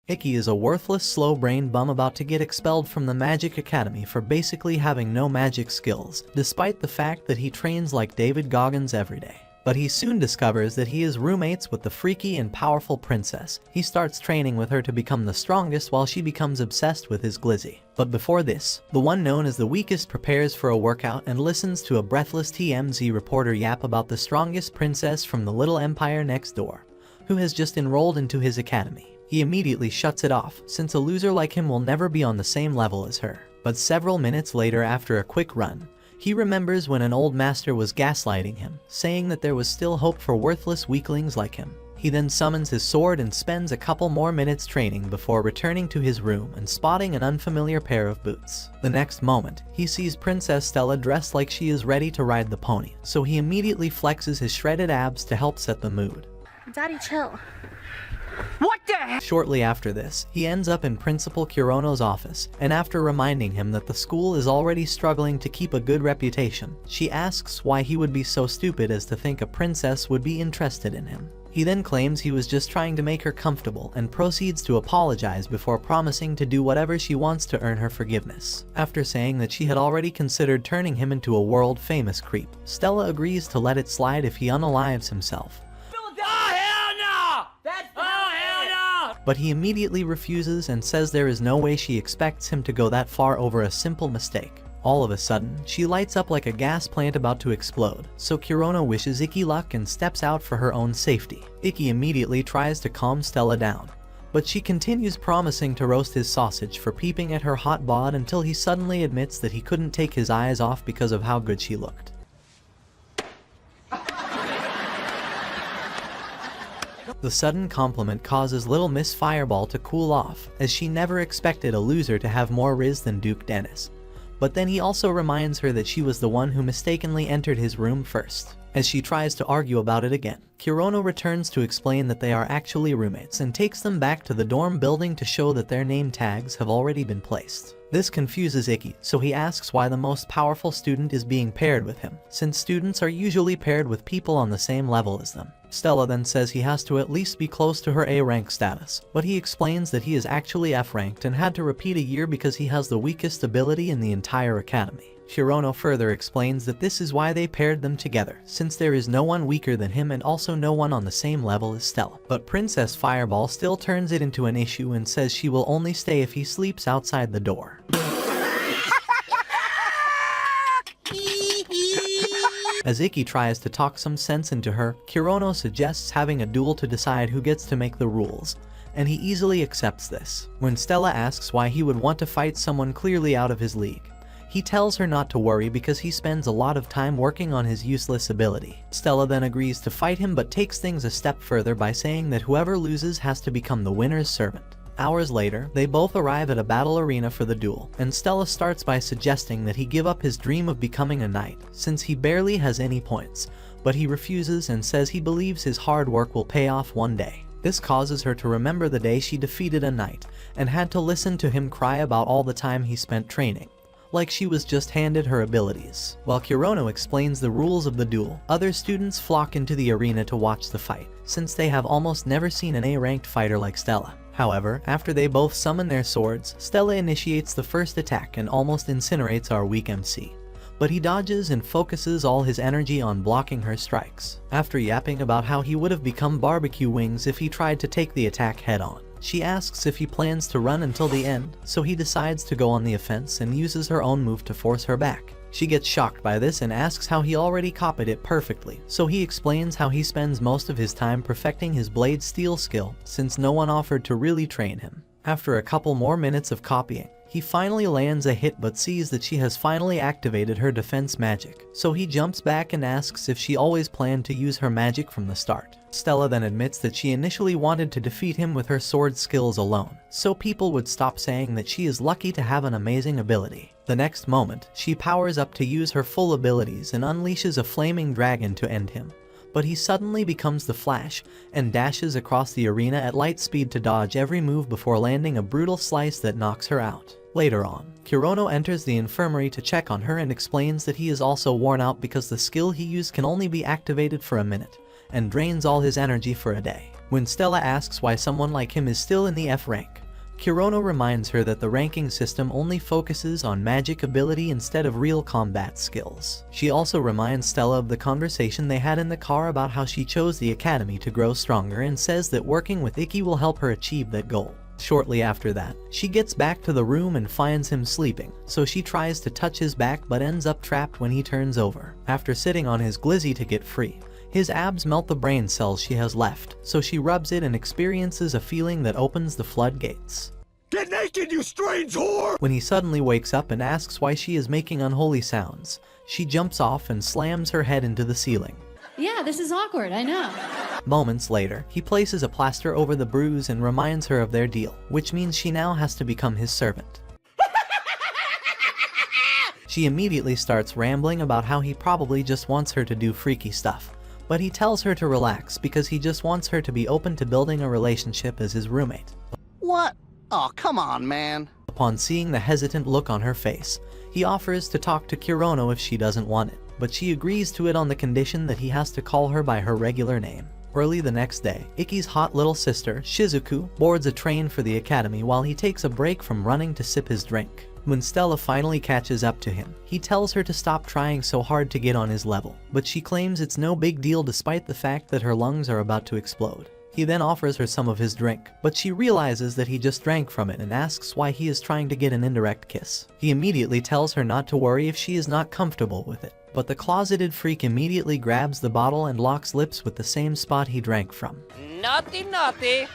Ikki is a worthless, slow-brained bum about to get expelled from the Magic Academy for basically having no magic skills, despite the fact that he trains like David Goggins every day. But he soon discovers that he is roommates with the freaky and powerful princess. He starts training with her to become the strongest while she becomes obsessed with his glizzy. But before this, the one known as the weakest prepares for a workout and listens to a breathless TMZ reporter yap about the strongest princess from the little empire next door, who has just enrolled into his academy. He immediately shuts it off, since a loser like him will never be on the same level as her. But several minutes later, after a quick run, he remembers when an old master was gaslighting him, saying that there was still hope for worthless weaklings like him. He then summons his sword and spends a couple more minutes training before returning to his room and spotting an unfamiliar pair of boots. The next moment, he sees Princess Stella dressed like she is ready to ride the pony, so he immediately flexes his shredded abs to help set the mood. Daddy, chill. What the heck? Shortly after this, he ends up in Principal Kurono's office, and after reminding him that the school is already struggling to keep a good reputation, she asks why he would be so stupid as to think a princess would be interested in him. He then claims he was just trying to make her comfortable and proceeds to apologize before promising to do whatever she wants to earn her forgiveness. After saying that she had already considered turning him into a world-famous creep, Stella agrees to let it slide if he unalives himself. But he immediately refuses and says there is no way she expects him to go that far over a simple mistake. All of a sudden, she lights up like a gas plant about to explode, so Kurono wishes Ikki luck and steps out for her own safety. Ikki immediately tries to calm Stella down, but she continues promising to roast his sausage for peeping at her hot bod until he suddenly admits that he couldn't take his eyes off because of how good she looked. The sudden compliment causes Little Miss Fireball to cool off, as she never expected a loser to have more riz than Duke Dennis. But then he also reminds her that she was the one who mistakenly entered his room first. As she tries to argue about it again, Kurono returns to explain that they are actually roommates and takes them back to the dorm building to show that their name tags have already been placed. This confuses Ikki, so he asks why the most powerful student is being paired with him, since students are usually paired with people on the same level as them. Stella then says he has to at least be close to her A rank status, but he explains that he is actually F ranked and had to repeat a year because he has the weakest ability in the entire academy. Kurono further explains that this is why they paired them together, since there is no one weaker than him and also no one on the same level as Stella. But Princess Fireball still turns it into an issue and says she will only stay if he sleeps outside the door. As Ikki tries to talk some sense into her, Kurono suggests having a duel to decide who gets to make the rules, and he easily accepts this. When Stella asks why he would want to fight someone clearly out of his league, he tells her not to worry because he spends a lot of time working on his useless ability. Stella then agrees to fight him but takes things a step further by saying that whoever loses has to become the winner's servant. Hours later, they both arrive at a battle arena for the duel, and Stella starts by suggesting that he give up his dream of becoming a knight, since he barely has any points, but he refuses and says he believes his hard work will pay off one day. This causes her to remember the day she defeated a knight, and had to listen to him cry about all the time he spent training, like she was just handed her abilities. While Kurono explains the rules of the duel, other students flock into the arena to watch the fight, since they have almost never seen an A-ranked fighter like Stella. However, after they both summon their swords, Stella initiates the first attack and almost incinerates our weak MC. But he dodges and focuses all his energy on blocking her strikes. After yapping about how he would have become barbecue wings if he tried to take the attack head-on, she asks if he plans to run until the end, so he decides to go on the offense and uses her own move to force her back. She gets shocked by this and asks how he already copied it perfectly, so he explains how he spends most of his time perfecting his blade steel skill, since no one offered to really train him. After a couple more minutes of copying, he finally lands a hit but sees that she has finally activated her defense magic, so he jumps back and asks if she always planned to use her magic from the start. Stella then admits that she initially wanted to defeat him with her sword skills alone, so people would stop saying that she is lucky to have an amazing ability. The next moment, she powers up to use her full abilities and unleashes a flaming dragon to end him. But he suddenly becomes the Flash and dashes across the arena at light speed to dodge every move before landing a brutal slice that knocks her out. Later on, Kurono enters the infirmary to check on her and explains that he is also worn out because the skill he used can only be activated for a minute, and drains all his energy for a day. When Stella asks why someone like him is still in the F rank, Kurono reminds her that the ranking system only focuses on magic ability instead of real combat skills. She also reminds Stella of the conversation they had in the car about how she chose the academy to grow stronger and says that working with Ikki will help her achieve that goal. Shortly after that, she gets back to the room and finds him sleeping, so she tries to touch his back but ends up trapped when he turns over. After sitting on his glizzy to get free, his abs melt the brain cells she has left, so she rubs it and experiences a feeling that opens the floodgates. Get naked, you strange whore! When he suddenly wakes up and asks why she is making unholy sounds, she jumps off and slams her head into the ceiling. Yeah, this is awkward, I know. Moments later, he places a plaster over the bruise and reminds her of their deal, which means she now has to become his servant. She immediately starts rambling about how he probably just wants her to do freaky stuff, but he tells her to relax because he just wants her to be open to building a relationship as his roommate. What? Oh, come on, man. Upon seeing the hesitant look on her face, he offers to talk to Kurono if she doesn't want it, but she agrees to it on the condition that he has to call her by her regular name. Early the next day, Ikki's hot little sister, Shizuku, boards a train for the academy while he takes a break from running to sip his drink. When Stella finally catches up to him, he tells her to stop trying so hard to get on his level, but she claims it's no big deal despite the fact that her lungs are about to explode. He then offers her some of his drink, but she realizes that he just drank from it and asks why he is trying to get an indirect kiss. He immediately tells her not to worry if she is not comfortable with it, but the closeted freak immediately grabs the bottle and locks lips with the same spot he drank from. Naughty, naughty.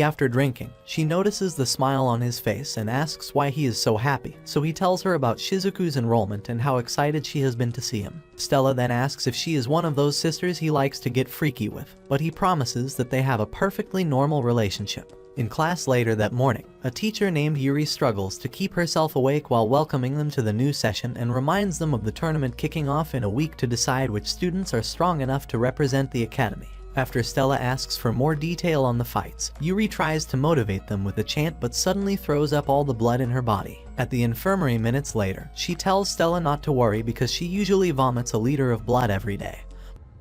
After drinking, she notices the smile on his face and asks why he is so happy, so he tells her about Shizuku's enrollment and how excited she has been to see him. Stella then asks if she is one of those sisters he likes to get freaky with, but he promises that they have a perfectly normal relationship. In class later that morning, a teacher named Yuri struggles to keep herself awake while welcoming them to the new session and reminds them of the tournament kicking off in a week to decide which students are strong enough to represent the academy. After Stella asks for more detail on the fights, Yuri tries to motivate them with a chant but suddenly throws up all the blood in her body. At the infirmary minutes later, she tells Stella not to worry because she usually vomits a liter of blood every day.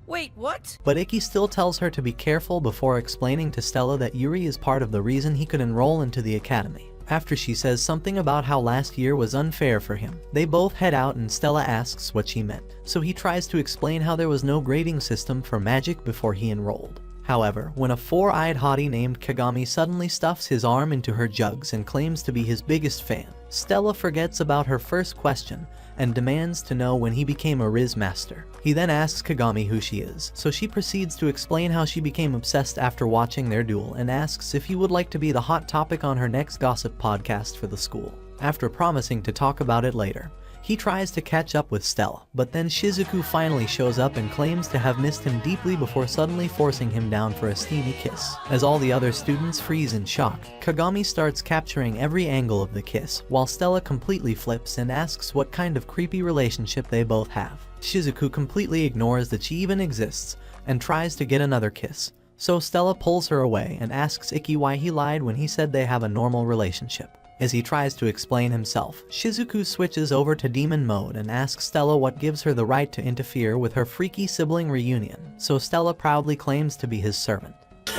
Wait, what? But Ikki still tells her to be careful before explaining to Stella that Yuri is part of the reason he could enroll into the academy. After she says something about how last year was unfair for him, they both head out and Stella asks what she meant, so he tries to explain how there was no grading system for magic before he enrolled. However, when a four-eyed hottie named Kagami suddenly stuffs his arm into her jugs and claims to be his biggest fan, Stella forgets about her first question and demands to know when he became a Riz master. He then asks Kagami who she is, so she proceeds to explain how she became obsessed after watching their duel and asks if he would like to be the hot topic on her next gossip podcast for the school. After promising to talk about it later, he tries to catch up with Stella, but then Shizuku finally shows up and claims to have missed him deeply before suddenly forcing him down for a steamy kiss. As all the other students freeze in shock, Kagami starts capturing every angle of the kiss, while Stella completely flips and asks what kind of creepy relationship they both have. Shizuku completely ignores that she even exists and tries to get another kiss, so Stella pulls her away and asks Ikki why he lied when he said they have a normal relationship. As he tries to explain himself, Shizuku switches over to demon mode and asks Stella what gives her the right to interfere with her freaky sibling reunion, so Stella proudly claims to be his servant.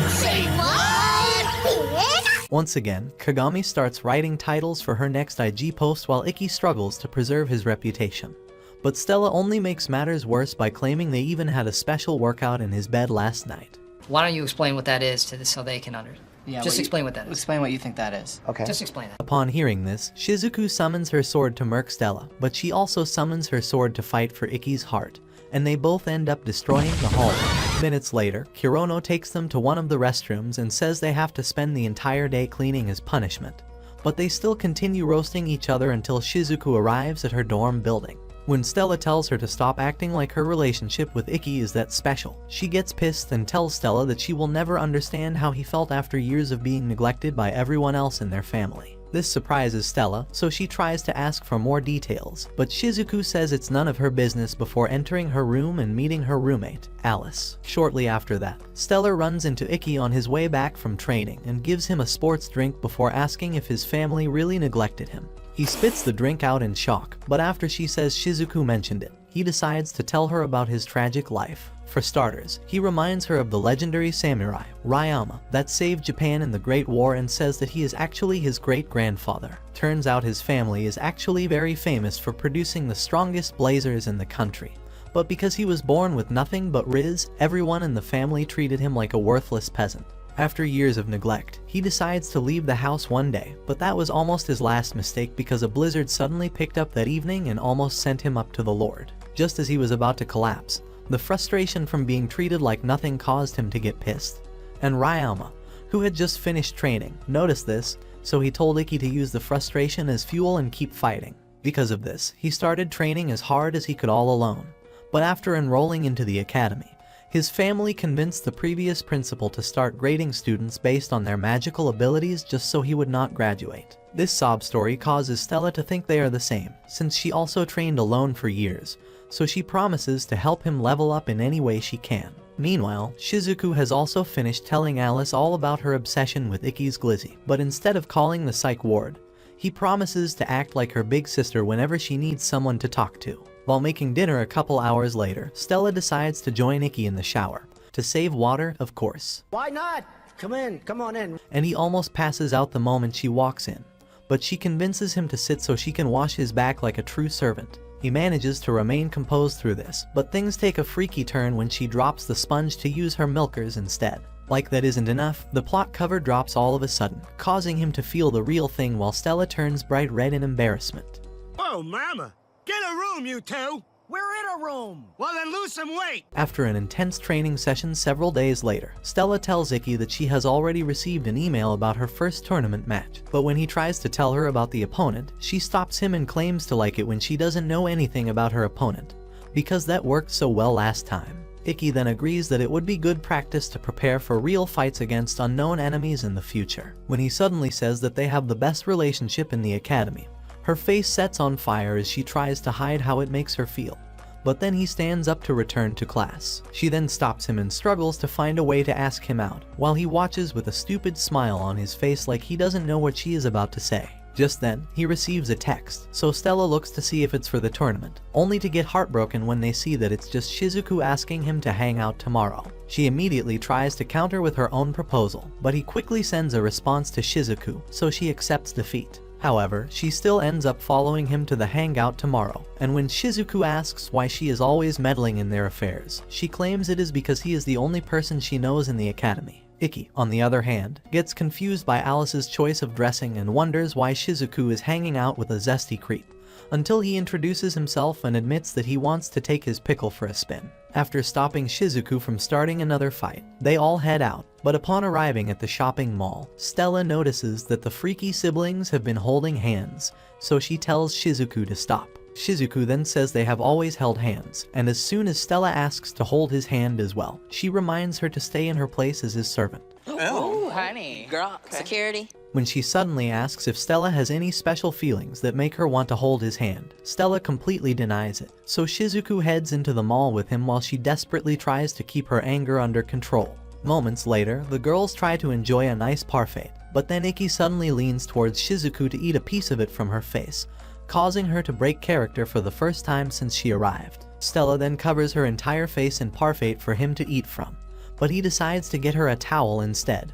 Say what? Once again, Kagami starts writing titles for her next IG post while Ikki struggles to preserve his reputation. But Stella only makes matters worse by claiming they even had a special workout in his bed last night. Why don't you explain what that is so they can understand? Yeah, Just explain what that is. Explain what you think that is. Okay. Just explain that. Upon hearing this, Shizuku summons her sword to murk Stella, but she also summons her sword to fight for Ikki's heart, and they both end up destroying the hallway. Minutes later, Kurono takes them to one of the restrooms and says they have to spend the entire day cleaning as punishment, but they still continue roasting each other until Shizuku arrives at her dorm building. When Stella tells her to stop acting like her relationship with Ikki is that special, she gets pissed and tells Stella that she will never understand how he felt after years of being neglected by everyone else in their family. This surprises Stella, so she tries to ask for more details, but Shizuku says it's none of her business before entering her room and meeting her roommate, Alice. Shortly after that, Stella runs into Ikki on his way back from training and gives him a sports drink before asking if his family really neglected him. He spits the drink out in shock, but after she says Shizuku mentioned it, he decides to tell her about his tragic life. For starters, he reminds her of the legendary samurai, Ryama, that saved Japan in the Great War and says that he is actually his great-grandfather. Turns out his family is actually very famous for producing the strongest blazers in the country. But because he was born with nothing but riz, everyone in the family treated him like a worthless peasant. After years of neglect, he decides to leave the house one day, but that was almost his last mistake because a blizzard suddenly picked up that evening and almost sent him up to the Lord. Just as he was about to collapse, the frustration from being treated like nothing caused him to get pissed. And Ryama, who had just finished training, noticed this, so he told Ikki to use the frustration as fuel and keep fighting. Because of this, he started training as hard as he could all alone. But after enrolling into the academy, his family convinced the previous principal to start grading students based on their magical abilities just so he would not graduate. This sob story causes Stella to think they are the same, since she also trained alone for years, so she promises to help him level up in any way she can. Meanwhile, Shizuku has also finished telling Alice all about her obsession with Ikki's glizzy, but instead of calling the psych ward, he promises to act like her big sister whenever she needs someone to talk to. While making dinner a couple hours later, Stella decides to join Ikki in the shower. To save water, of course. Why not? Come on in. And he almost passes out the moment she walks in. But she convinces him to sit so she can wash his back like a true servant. He manages to remain composed through this, but things take a freaky turn when she drops the sponge to use her milkers instead. Like that isn't enough, the plot cover drops all of a sudden, causing him to feel the real thing while Stella turns bright red in embarrassment. Oh, mama! Get a room, you two! We're in a room. Well, then lose some weight! After an intense training session several days later, Stella tells Ikki that she has already received an email about her first tournament match. But when he tries to tell her about the opponent, she stops him and claims to like it when she doesn't know anything about her opponent, because that worked so well last time. Ikki then agrees that it would be good practice to prepare for real fights against unknown enemies in the future. When he suddenly says that they have the best relationship in the academy, her face sets on fire as she tries to hide how it makes her feel. But then he stands up to return to class. She then stops him and struggles to find a way to ask him out, while he watches with a stupid smile on his face like he doesn't know what she is about to say. Just then, he receives a text, so Stella looks to see if it's for the tournament, only to get heartbroken when they see that it's just Shizuku asking him to hang out tomorrow. She immediately tries to counter with her own proposal, but he quickly sends a response to Shizuku, so she accepts defeat. However, she still ends up following him to the hangout tomorrow, and when Shizuku asks why she is always meddling in their affairs, she claims it is because he is the only person she knows in the academy. Ikki, on the other hand, gets confused by Alice's choice of dressing and wonders why Shizuku is hanging out with a zesty creep, until he introduces himself and admits that he wants to take his pickle for a spin. After stopping Shizuku from starting another fight, they all head out, but upon arriving at the shopping mall, Stella notices that the freaky siblings have been holding hands, so she tells Shizuku to stop. Shizuku then says they have always held hands, and as soon as Stella asks to hold his hand as well, she reminds her to stay in her place as his servant. Oh, honey. Girl, security. When she suddenly asks if Stella has any special feelings that make her want to hold his hand, Stella completely denies it, so Shizuku heads into the mall with him while she desperately tries to keep her anger under control. Moments later, the girls try to enjoy a nice parfait, but then Ikki suddenly leans towards Shizuku to eat a piece of it from her face, causing her to break character for the first time since she arrived. Stella then covers her entire face in parfait for him to eat from, but he decides to get her a towel instead.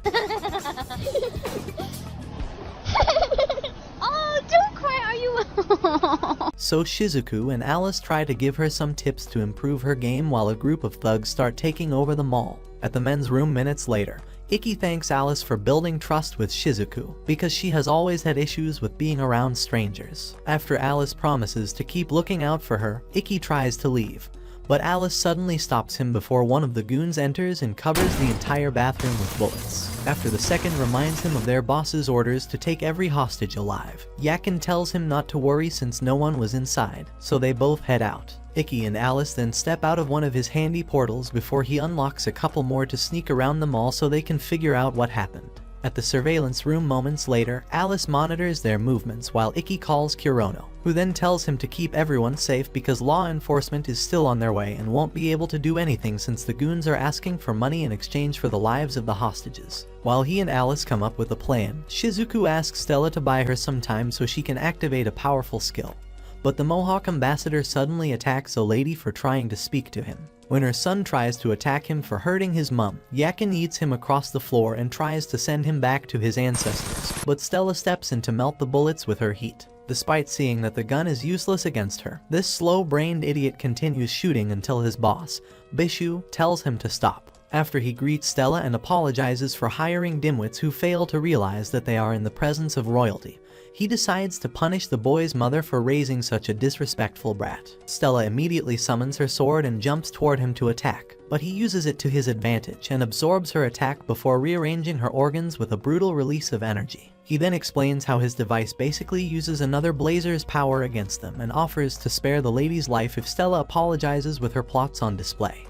Oh, don't cry, are you? So Shizuku and Alice try to give her some tips to improve her game while a group of thugs start taking over the mall. At the men's room minutes later, Ikki thanks Alice for building trust with Shizuku, because she has always had issues with being around strangers. After Alice promises to keep looking out for her, Ikki tries to leave, but Alice suddenly stops him before one of the goons enters and covers the entire bathroom with bullets. After the second reminds him of their boss's orders to take every hostage alive, Yakin tells him not to worry since no one was inside, so they both head out. Ikki and Alice then step out of one of his handy portals before he unlocks a couple more to sneak around the mall so they can figure out what happened. At the surveillance room moments later, Alice monitors their movements while Ikki calls Kurono, who then tells him to keep everyone safe because law enforcement is still on their way and won't be able to do anything since the goons are asking for money in exchange for the lives of the hostages. While he and Alice come up with a plan, Shizuku asks Stella to buy her some time so she can activate a powerful skill. But the Mohawk ambassador suddenly attacks a lady for trying to speak to him. When her son tries to attack him for hurting his mum, Yakin eats him across the floor and tries to send him back to his ancestors, but Stella steps in to melt the bullets with her heat. Despite seeing that the gun is useless against her, this slow-brained idiot continues shooting until his boss, Bishu, tells him to stop. After he greets Stella and apologizes for hiring dimwits who fail to realize that they are in the presence of royalty, he decides to punish the boy's mother for raising such a disrespectful brat. Stella immediately summons her sword and jumps toward him to attack, but he uses it to his advantage and absorbs her attack before rearranging her organs with a brutal release of energy. He then explains how his device basically uses another Blazer's power against them and offers to spare the lady's life if Stella apologizes with her plots on display.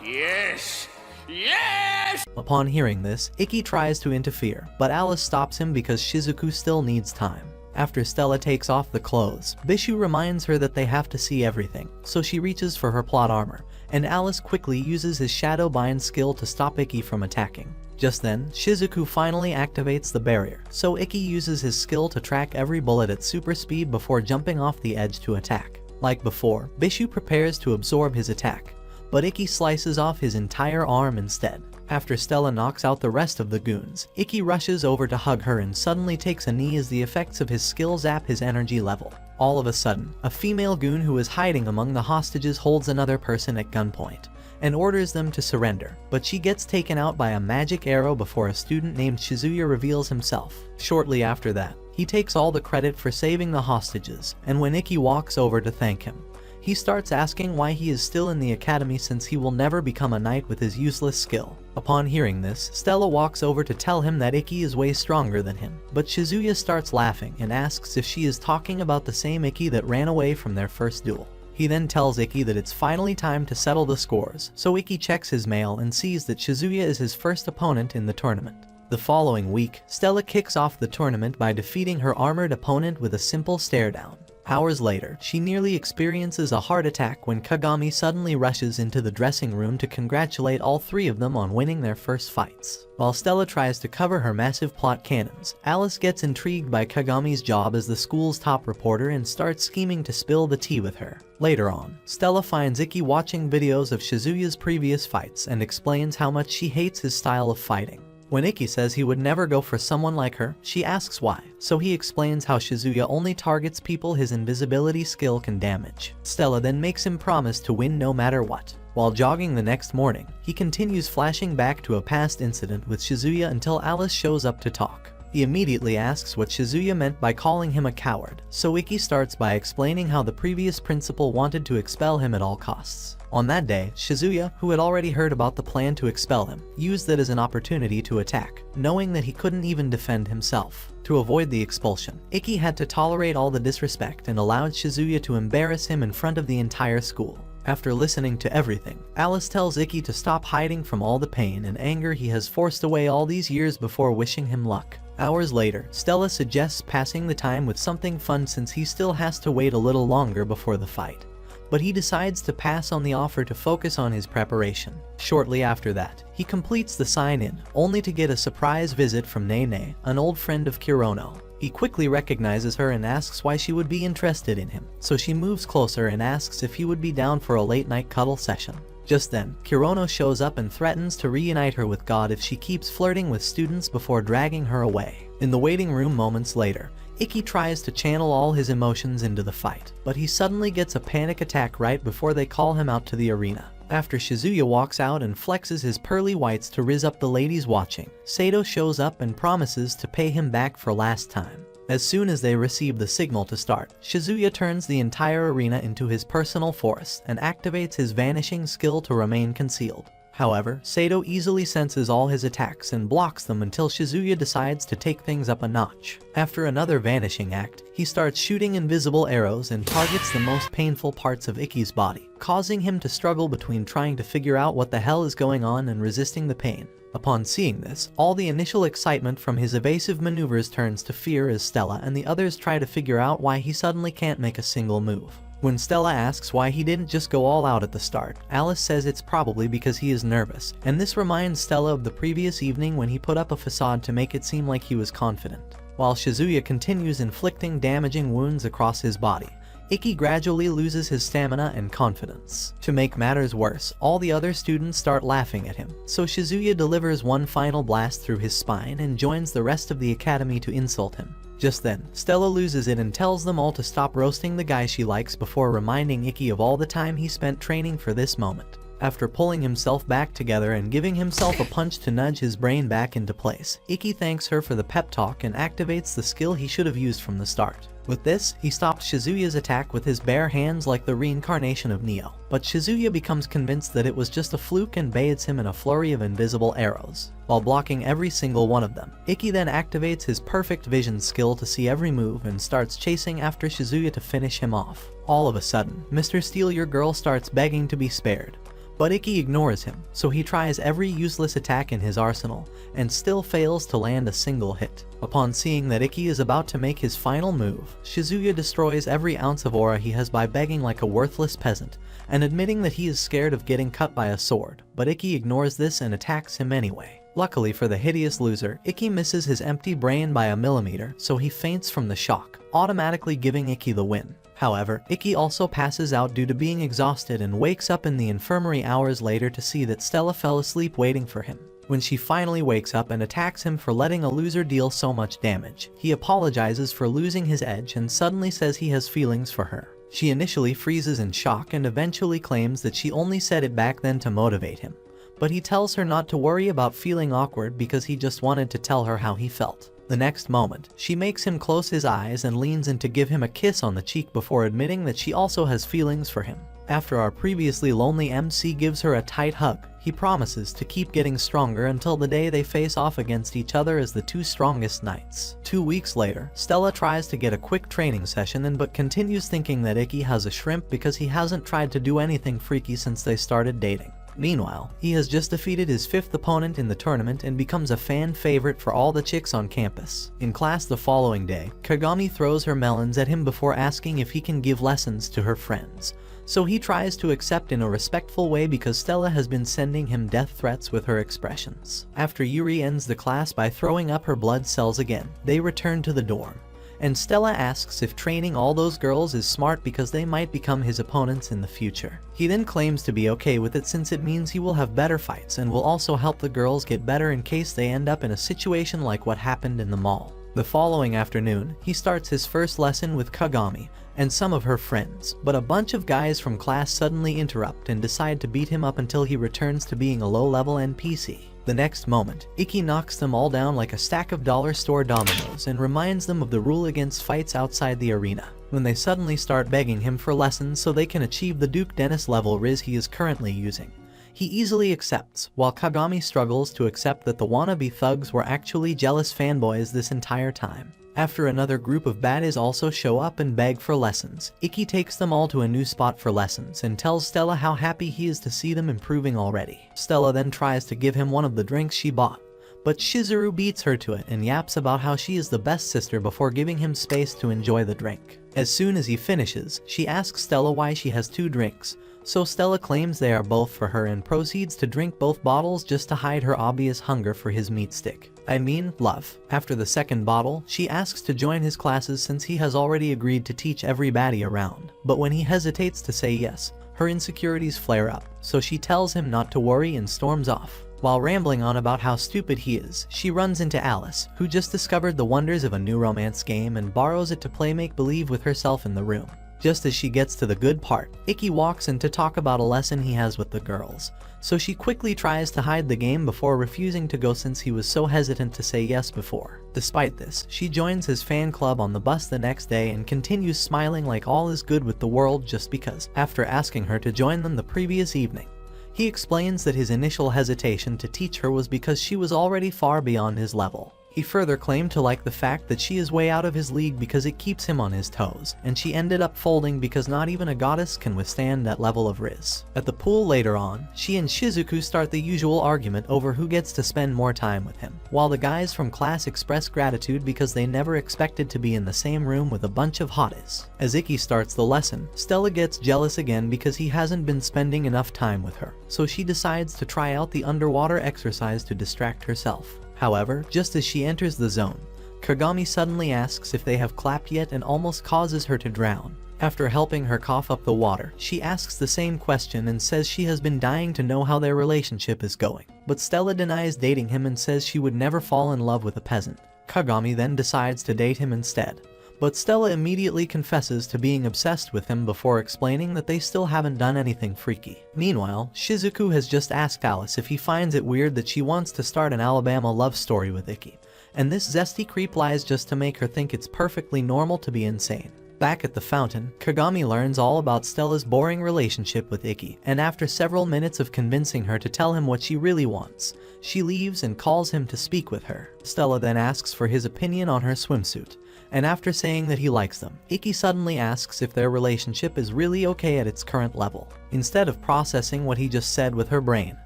Yes! Yes! Upon hearing this, Ikki tries to interfere, but Alice stops him because Shizuku still needs time. After Stella takes off the clothes, Bishu reminds her that they have to see everything, so she reaches for her plot armor, and Alice quickly uses his Shadow Bind skill to stop Ikki from attacking. Just then, Shizuku finally activates the barrier, so Ikki uses his skill to track every bullet at super speed before jumping off the edge to attack. Like before, Bishu prepares to absorb his attack, but Ikki slices off his entire arm instead. After Stella knocks out the rest of the goons, Ikki rushes over to hug her and suddenly takes a knee as the effects of his skill zap his energy level. All of a sudden, a female goon who is hiding among the hostages holds another person at gunpoint and orders them to surrender, but she gets taken out by a magic arrow before a student named Shizuya reveals himself. Shortly after that, he takes all the credit for saving the hostages, and when Ikki walks over to thank him, he starts asking why he is still in the academy since he will never become a knight with his useless skill. Upon hearing this, Stella walks over to tell him that Ikki is way stronger than him, but Shizuya starts laughing and asks if she is talking about the same Ikki that ran away from their first duel. He then tells Ikki that it's finally time to settle the scores, so Ikki checks his mail and sees that Shizuya is his first opponent in the tournament. The following week, Stella kicks off the tournament by defeating her armored opponent with a simple stare down. Hours later, she nearly experiences a heart attack when Kagami suddenly rushes into the dressing room to congratulate all three of them on winning their first fights. While Stella tries to cover her massive plot cannons, Alice gets intrigued by Kagami's job as the school's top reporter and starts scheming to spill the tea with her. Later on, Stella finds Ikki watching videos of Shizuya's previous fights and explains how much she hates his style of fighting. When Ikki says he would never go for someone like her, she asks why, so he explains how Shizuya only targets people his invisibility skill can damage. Stella then makes him promise to win no matter what. While jogging the next morning, he continues flashing back to a past incident with Shizuya until Alice shows up to talk. He immediately asks what Shizuya meant by calling him a coward, so Ikki starts by explaining how the previous principal wanted to expel him at all costs. On that day, Shizuya, who had already heard about the plan to expel him, used it as an opportunity to attack, knowing that he couldn't even defend himself. To avoid the expulsion, Ikki had to tolerate all the disrespect and allowed Shizuya to embarrass him in front of the entire school. After listening to everything, Alice tells Ikki to stop hiding from all the pain and anger he has forced away all these years before wishing him luck. Hours later, Stella suggests passing the time with something fun since he still has to wait a little longer before the fight. But he decides to pass on the offer to focus on his preparation. Shortly after that, he completes the sign-in, only to get a surprise visit from Nene, an old friend of Kurono. He quickly recognizes her and asks why she would be interested in him, so she moves closer and asks if he would be down for a late-night cuddle session. Just then, Kurono shows up and threatens to reunite her with God if she keeps flirting with students before dragging her away. In the waiting room moments later, Ikki tries to channel all his emotions into the fight, but he suddenly gets a panic attack right before they call him out to the arena. After Shizuya walks out and flexes his pearly whites to rizz up the ladies watching, Sato shows up and promises to pay him back for last time. As soon as they receive the signal to start, Shizuya turns the entire arena into his personal force and activates his vanishing skill to remain concealed. However, Sato easily senses all his attacks and blocks them until Shizuya decides to take things up a notch. After another vanishing act, he starts shooting invisible arrows and targets the most painful parts of Ikki's body, causing him to struggle between trying to figure out what the hell is going on and resisting the pain. Upon seeing this, all the initial excitement from his evasive maneuvers turns to fear as Stella and the others try to figure out why he suddenly can't make a single move. When Stella asks why he didn't just go all out at the start, Alice says it's probably because he is nervous, and this reminds Stella of the previous evening when he put up a facade to make it seem like he was confident. While Shizuya continues inflicting damaging wounds across his body, Ikki gradually loses his stamina and confidence. To make matters worse, all the other students start laughing at him, so Shizuya delivers one final blast through his spine and joins the rest of the academy to insult him. Just then, Stella loses it and tells them all to stop roasting the guy she likes before reminding Ikki of all the time he spent training for this moment. After pulling himself back together and giving himself a punch to nudge his brain back into place, Ikki thanks her for the pep talk and activates the skill he should have used from the start. With this, he stops Shizuya's attack with his bare hands like the reincarnation of Neo, but Shizuya becomes convinced that it was just a fluke and bathes him in a flurry of invisible arrows, while blocking every single one of them. Ikki then activates his perfect vision skill to see every move and starts chasing after Shizuya to finish him off. All of a sudden, Mr. Steal Your Girl starts begging to be spared, but Ikki ignores him, so he tries every useless attack in his arsenal, and still fails to land a single hit. Upon seeing that Ikki is about to make his final move, Shizuya destroys every ounce of aura he has by begging like a worthless peasant, and admitting that he is scared of getting cut by a sword, but Ikki ignores this and attacks him anyway. Luckily for the hideous loser, Ikki misses his empty brain by a millimeter, so he faints from the shock, automatically giving Ikki the win. However, Ikki also passes out due to being exhausted and wakes up in the infirmary hours later to see that Stella fell asleep waiting for him. When she finally wakes up and attacks him for letting a loser deal so much damage, he apologizes for losing his edge and suddenly says he has feelings for her. She initially freezes in shock and eventually claims that she only said it back then to motivate him, but he tells her not to worry about feeling awkward because he just wanted to tell her how he felt. The next moment, she makes him close his eyes and leans in to give him a kiss on the cheek before admitting that she also has feelings for him. After our previously lonely MC gives her a tight hug, he promises to keep getting stronger until the day they face off against each other as the two strongest knights. 2 weeks later, Stella tries to get a quick training session but continues thinking that Ikki has a shrimp because he hasn't tried to do anything freaky since they started dating. Meanwhile, he has just defeated his 5th opponent in the tournament and becomes a fan favorite for all the chicks on campus. In class the following day, Kagami throws her melons at him before asking if he can give lessons to her friends, so he tries to accept in a respectful way because Stella has been sending him death threats with her expressions. After Yuri ends the class by throwing up her blood cells again, they return to the dorm, and Stella asks if training all those girls is smart because they might become his opponents in the future. He then claims to be okay with it since it means he will have better fights and will also help the girls get better in case they end up in a situation like what happened in the mall. The following afternoon, he starts his first lesson with Kagami and some of her friends, but a bunch of guys from class suddenly interrupt and decide to beat him up until he returns to being a low-level NPC. The next moment, Ikki knocks them all down like a stack of dollar store dominoes and reminds them of the rule against fights outside the arena, when they suddenly start begging him for lessons so they can achieve the Duke Dennis level Riz he is currently using. He easily accepts, while Kagami struggles to accept that the wannabe thugs were actually jealous fanboys this entire time. After another group of baddies also show up and beg for lessons, Ikki takes them all to a new spot for lessons and tells Stella how happy he is to see them improving already. Stella then tries to give him one of the drinks she bought, but Shizuru beats her to it and yaps about how she is the best sister before giving him space to enjoy the drink. As soon as he finishes, she asks Stella why she has 2 drinks, so Stella claims they are both for her and proceeds to drink both bottles just to hide her obvious hunger for his meat stick. I mean, love. After the second bottle, she asks to join his classes since he has already agreed to teach every baddie around. But when he hesitates to say yes, her insecurities flare up, so she tells him not to worry and storms off. While rambling on about how stupid he is, she runs into Alice, who just discovered the wonders of a new romance game and borrows it to play make-believe with herself in the room. Just as she gets to the good part, Ikki walks in to talk about a lesson he has with the girls, so she quickly tries to hide the game before refusing to go since he was so hesitant to say yes before. Despite this, she joins his fan club on the bus the next day and continues smiling like all is good with the world just because, after asking her to join them the previous evening, he explains that his initial hesitation to teach her was because she was already far beyond his level. He further claimed to like the fact that she is way out of his league because it keeps him on his toes, and she ended up folding because not even a goddess can withstand that level of riz. At the pool later on, she and Shizuku start the usual argument over who gets to spend more time with him, while the guys from class express gratitude because they never expected to be in the same room with a bunch of hotties. As Ikki starts the lesson, Stella gets jealous again because he hasn't been spending enough time with her, so she decides to try out the underwater exercise to distract herself. However, just as she enters the zone, Kagami suddenly asks if they have clapped yet and almost causes her to drown. After helping her cough up the water, she asks the same question and says she has been dying to know how their relationship is going. But Stella denies dating him and says she would never fall in love with a peasant. Kagami then decides to date him instead. But Stella immediately confesses to being obsessed with him before explaining that they still haven't done anything freaky. Meanwhile, Shizuku has just asked Alice if he finds it weird that she wants to start an Alabama love story with Ikki. And this zesty creep lies just to make her think it's perfectly normal to be insane. Back at the fountain, Kagami learns all about Stella's boring relationship with Ikki, and after several minutes of convincing her to tell him what she really wants, she leaves and calls him to speak with her. Stella then asks for his opinion on her swimsuit, and after saying that he likes them, Ikki suddenly asks if their relationship is really okay at its current level. Instead of processing what he just said with her brain,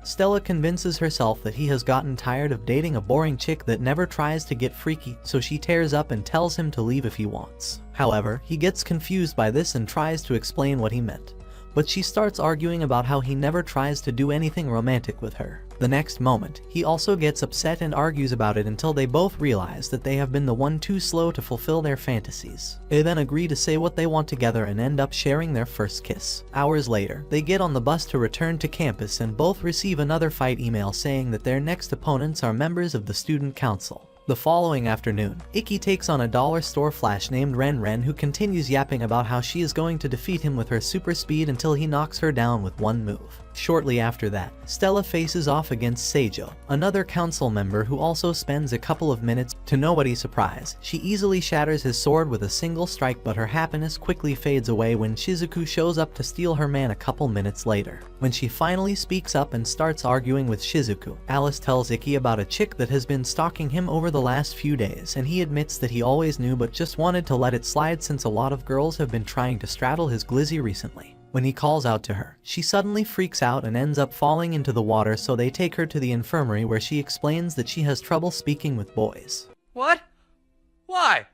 Stella convinces herself that he has gotten tired of dating a boring chick that never tries to get freaky, so she tears up and tells him to leave if he wants. However, he gets confused by this and tries to explain what he meant. But she starts arguing about how he never tries to do anything romantic with her. The next moment, he also gets upset and argues about it until they both realize that they have been the one too slow to fulfill their fantasies. They then agree to say what they want together and end up sharing their first kiss. Hours later, they get on the bus to return to campus and both receive another fight email saying that their next opponents are members of the student council. The following afternoon, Ikki takes on a dollar store flash named Ren Ren, who continues yapping about how she is going to defeat him with her super speed until he knocks her down with one move. Shortly after that, Stella faces off against Seijo, another council member who also spends a couple of minutes. To nobody's surprise, she easily shatters his sword with a single strike, but her happiness quickly fades away when Shizuku shows up to steal her man a couple minutes later. When she finally speaks up and starts arguing with Shizuku, Alice tells Ikki about a chick that has been stalking him over the last few days, and he admits that he always knew but just wanted to let it slide since a lot of girls have been trying to straddle his glizzy recently. When he calls out to her, she suddenly freaks out and ends up falling into the water, so they take her to the infirmary where she explains that she has trouble speaking with boys. What? Why?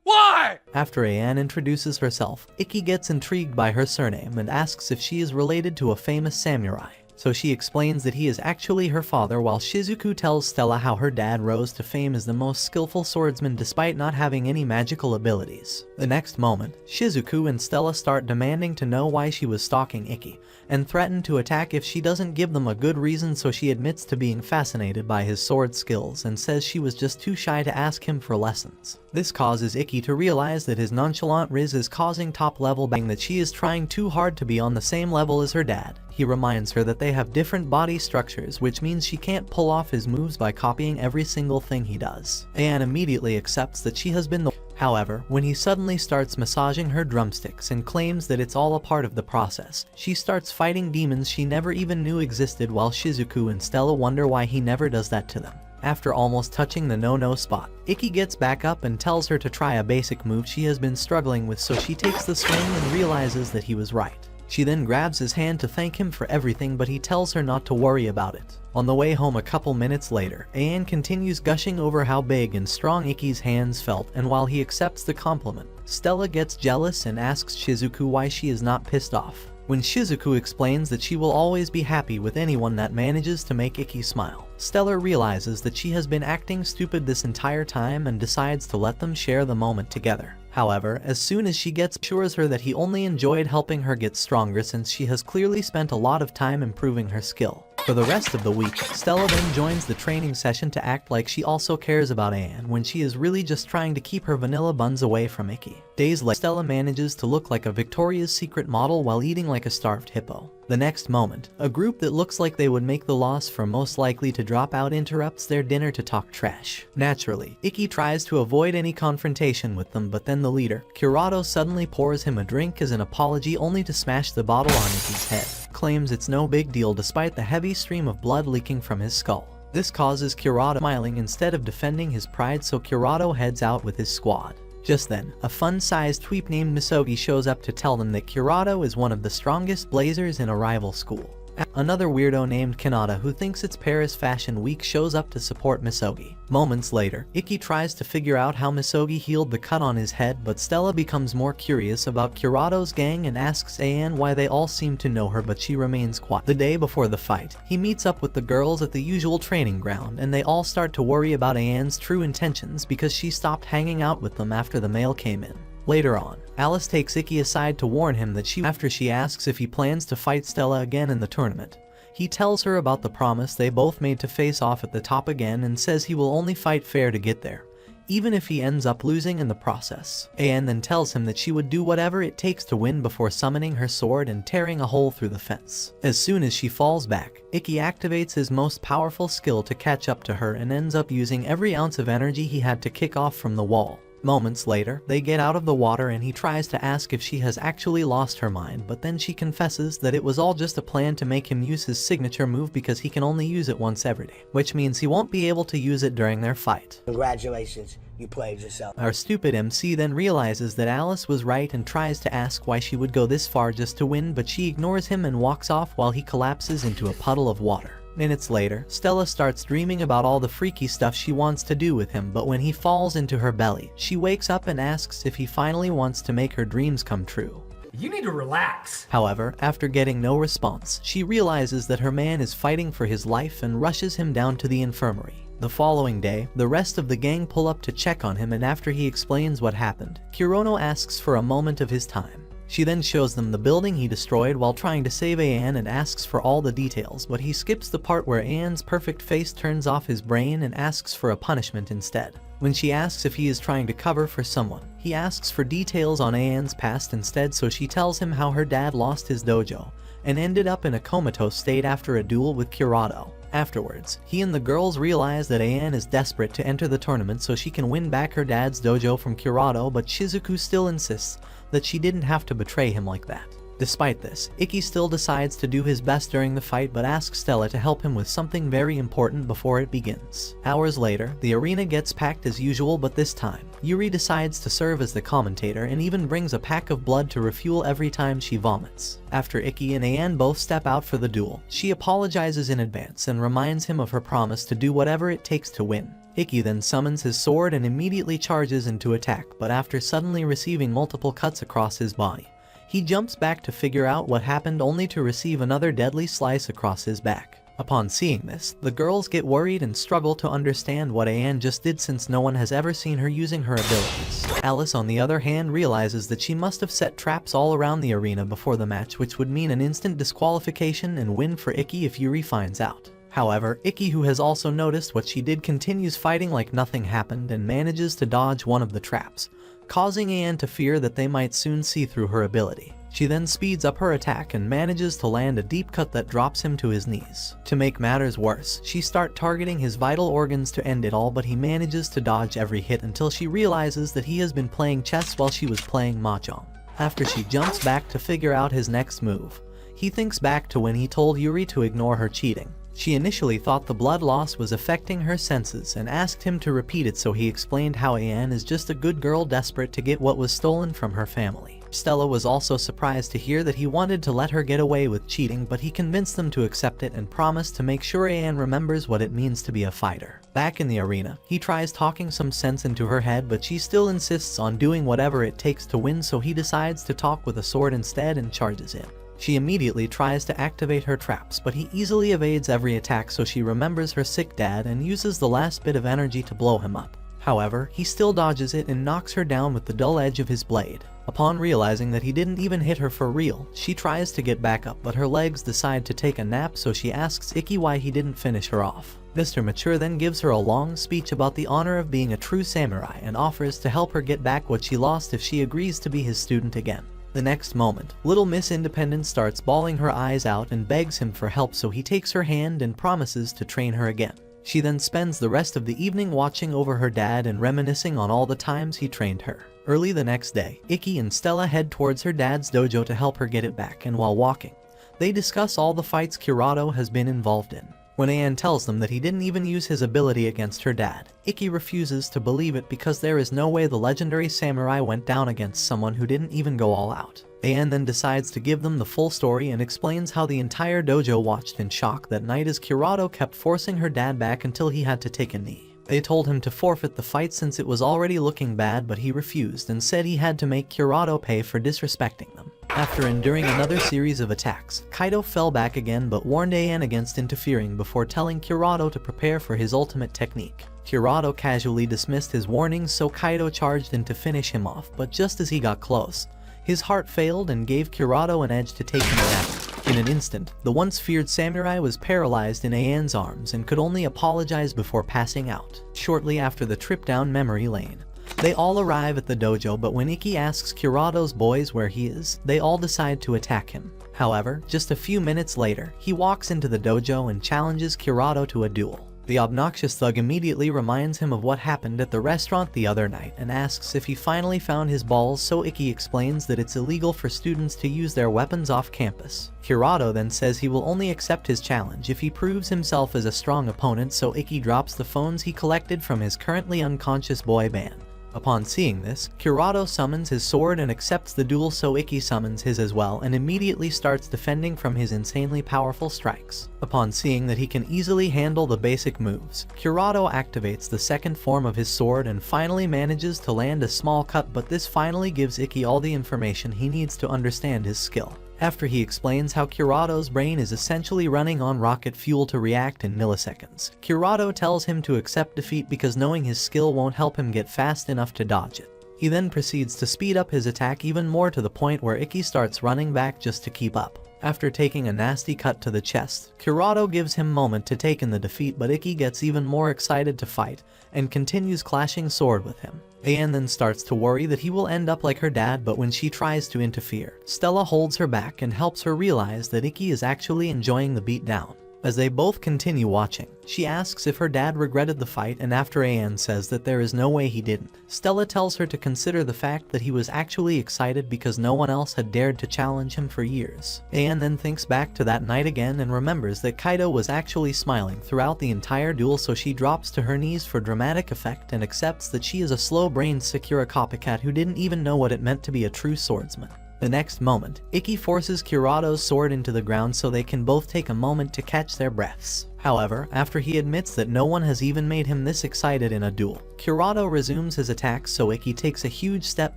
Why? After Anne introduces herself, Ikki gets intrigued by her surname and asks if she is related to a famous samurai. So she explains that he is actually her father, while Shizuku tells Stella how her dad rose to fame as the most skillful swordsman despite not having any magical abilities. The next moment, Shizuku and Stella start demanding to know why she was stalking Ikki, and threaten to attack if she doesn't give them a good reason, so she admits to being fascinated by his sword skills and says she was just too shy to ask him for lessons. This causes Ikki to realize that his nonchalant riz is causing top-level bang, that she is trying too hard to be on the same level as her dad. He reminds her that they have different body structures, which means she can't pull off his moves by copying every single thing he does. Anne immediately accepts that she has been the However, when he suddenly starts massaging her drumsticks and claims that it's all a part of the process, she starts fighting demons she never even knew existed, while Shizuku and Stella wonder why he never does that to them. After almost touching the no-no spot, Ikki gets back up and tells her to try a basic move she has been struggling with, so she takes the swing and realizes that he was right. She then grabs his hand to thank him for everything, but he tells her not to worry about it. On the way home a couple minutes later, Anne continues gushing over how big and strong Ikki's hands felt, and while he accepts the compliment, Stella gets jealous and asks Shizuku why she is not pissed off. When Shizuku explains that she will always be happy with anyone that manages to make Ikki smile, Stella realizes that she has been acting stupid this entire time and decides to let them share the moment together. However, as soon as she assures her that he only enjoyed helping her get stronger, since she has clearly spent a lot of time improving her skill. For the rest of the week, Stella then joins the training session to act like she also cares about Anne, when she is really just trying to keep her vanilla buns away from Ikki. Days later, Stella manages to look like a Victoria's Secret model while eating like a starved hippo. The next moment, a group that looks like they would make the loss for most likely to drop out interrupts their dinner to talk trash. Naturally, Ikki tries to avoid any confrontation with them, but then the leader, Kurado, suddenly pours him a drink as an apology, only to smash the bottle on Ikki's head. Claims it's no big deal despite the heavy stream of blood leaking from his skull. This causes Kurado smiling instead of defending his pride, so Kurado heads out with his squad. Just then, a fun-sized tweep named Misogi shows up to tell them that Kurado is one of the strongest blazers in a rival school. Another weirdo named Kanata who thinks it's Paris Fashion Week shows up to support Misogi. Moments later, Ikki tries to figure out how Misogi healed the cut on his head, but Stella becomes more curious about Kurado's gang and asks Anne why they all seem to know her, but she remains quiet. The day before the fight, he meets up with the girls at the usual training ground, and they all start to worry about Anne's true intentions because she stopped hanging out with them after the mail came in. Later on, Alice takes Ikki aside to warn him that after she asks if he plans to fight Stella again in the tournament. He tells her about the promise they both made to face off at the top again and says he will only fight fair to get there, even if he ends up losing in the process. Anne then tells him that she would do whatever it takes to win before summoning her sword and tearing a hole through the fence. As soon as she falls back, Ikki activates his most powerful skill to catch up to her and ends up using every ounce of energy he had to kick off from the wall. Moments later, they get out of the water and he tries to ask if she has actually lost her mind, but then she confesses that it was all just a plan to make him use his signature move because he can only use it once every day, which means he won't be able to use it during their fight. Congratulations, you played yourself. Our stupid MC then realizes that Alice was right and tries to ask why she would go this far just to win, but she ignores him and walks off while he collapses into a puddle of water. Minutes later, Stella starts dreaming about all the freaky stuff she wants to do with him, but when he falls into her belly, she wakes up and asks if he finally wants to make her dreams come true. You need to relax. However, after getting no response, she realizes that her man is fighting for his life and rushes him down to the infirmary. The following day, the rest of the gang pull up to check on him, and after he explains what happened, Kurono asks for a moment of his time. She then shows them the building he destroyed while trying to save Anne and asks for all the details, but he skips the part where Anne's perfect face turns off his brain and asks for a punishment instead. When she asks if he is trying to cover for someone, he asks for details on Anne's past instead, so she tells him how her dad lost his dojo and ended up in a comatose state after a duel with Kurado. Afterwards, he and the girls realize that Anne is desperate to enter the tournament so she can win back her dad's dojo from Kurado, but Shizuku still insists that she didn't have to betray him like that. Despite this, Ikki still decides to do his best during the fight but asks Stella to help him with something very important before it begins. Hours later, the arena gets packed as usual, but this time, Yuri decides to serve as the commentator and even brings a pack of blood to refuel every time she vomits. After Ikki and Anne both step out for the duel, she apologizes in advance and reminds him of her promise to do whatever it takes to win. Ikki then summons his sword and immediately charges into attack, but after suddenly receiving multiple cuts across his body, he jumps back to figure out what happened, only to receive another deadly slice across his back. Upon seeing this, the girls get worried and struggle to understand what Anne just did since no one has ever seen her using her abilities. Alice, on the other hand, realizes that she must have set traps all around the arena before the match, which would mean an instant disqualification and win for Ikki if Yuri finds out. However, Ikki, who has also noticed what she did, continues fighting like nothing happened and manages to dodge one of the traps, causing Anne to fear that they might soon see through her ability. She then speeds up her attack and manages to land a deep cut that drops him to his knees. To make matters worse, she starts targeting his vital organs to end it all, but he manages to dodge every hit until she realizes that he has been playing chess while she was playing mahjong. After she jumps back to figure out his next move, he thinks back to when he told Yuri to ignore her cheating. She initially thought the blood loss was affecting her senses and asked him to repeat it, so he explained how Anne is just a good girl desperate to get what was stolen from her family. Stella was also surprised to hear that he wanted to let her get away with cheating, but he convinced them to accept it and promised to make sure Anne remembers what it means to be a fighter. Back in the arena, he tries talking some sense into her head, but she still insists on doing whatever it takes to win, so he decides to talk with a sword instead and charges in. She immediately tries to activate her traps, but he easily evades every attack, so she remembers her sick dad and uses the last bit of energy to blow him up. However, he still dodges it and knocks her down with the dull edge of his blade. Upon realizing that he didn't even hit her for real, she tries to get back up, but her legs decide to take a nap, so she asks Ikki why he didn't finish her off. Mr. Mature then gives her a long speech about the honor of being a true samurai and offers to help her get back what she lost if she agrees to be his student again. The next moment, Little Miss Independent starts bawling her eyes out and begs him for help, so he takes her hand and promises to train her again. She then spends the rest of the evening watching over her dad and reminiscing on all the times he trained her. Early the next day, Ikki and Stella head towards her dad's dojo to help her get it back, and while walking, they discuss all the fights Kurado has been involved in. When Anne tells them that he didn't even use his ability against her dad, Ikki refuses to believe it because there is no way the legendary samurai went down against someone who didn't even go all out. An then decides to give them the full story and explains how the entire dojo watched in shock that night as Kurado kept forcing her dad back until he had to take a knee. They told him to forfeit the fight since it was already looking bad, but he refused and said he had to make Kurado pay for disrespecting them. After enduring another series of attacks, Kaido fell back again but warned An against interfering before telling Kurado to prepare for his ultimate technique. Kurado casually dismissed his warnings, so Kaido charged in to finish him off, but just as he got close, his heart failed and gave Kurado an edge to take him down. In an instant, the once feared samurai was paralyzed in An's arms and could only apologize before passing out. Shortly after the trip down memory lane, they all arrive at the dojo, but when Ikki asks Kurado's boys where he is, they all decide to attack him. However, just a few minutes later, he walks into the dojo and challenges Kurado to a duel. The obnoxious thug immediately reminds him of what happened at the restaurant the other night and asks if he finally found his balls, so Ikki explains that it's illegal for students to use their weapons off campus. Kurado then says he will only accept his challenge if he proves himself as a strong opponent, so Ikki drops the phones he collected from his currently unconscious boy band. Upon seeing this, Kurado summons his sword and accepts the duel, so Ikki summons his as well and immediately starts defending from his insanely powerful strikes. Upon seeing that he can easily handle the basic moves, Kurado activates the second form of his sword and finally manages to land a small cut, but this finally gives Ikki all the information he needs to understand his skill. After he explains how Kurado's brain is essentially running on rocket fuel to react in milliseconds, Kurado tells him to accept defeat because knowing his skill won't help him get fast enough to dodge it. He then proceeds to speed up his attack even more, to the point where Ikki starts running back just to keep up. After taking a nasty cut to the chest, Kurado gives him a moment to take in the defeat, but Ikki gets even more excited to fight and continues clashing sword with him. An then starts to worry that he will end up like her dad, but when she tries to interfere, Stella holds her back and helps her realize that Ikki is actually enjoying the beatdown. As they both continue watching, she asks if her dad regretted the fight, and after An says that there is no way he didn't, Stella tells her to consider the fact that he was actually excited because no one else had dared to challenge him for years. An then thinks back to that night again and remembers that Kaido was actually smiling throughout the entire duel, so she drops to her knees for dramatic effect and accepts that she is a slow-brained Sakura copycat who didn't even know what it meant to be a true swordsman. The next moment, Ikki forces Kurado's sword into the ground so they can both take a moment to catch their breaths. However, after he admits that no one has even made him this excited in a duel, Kurado resumes his attacks, so Ikki takes a huge step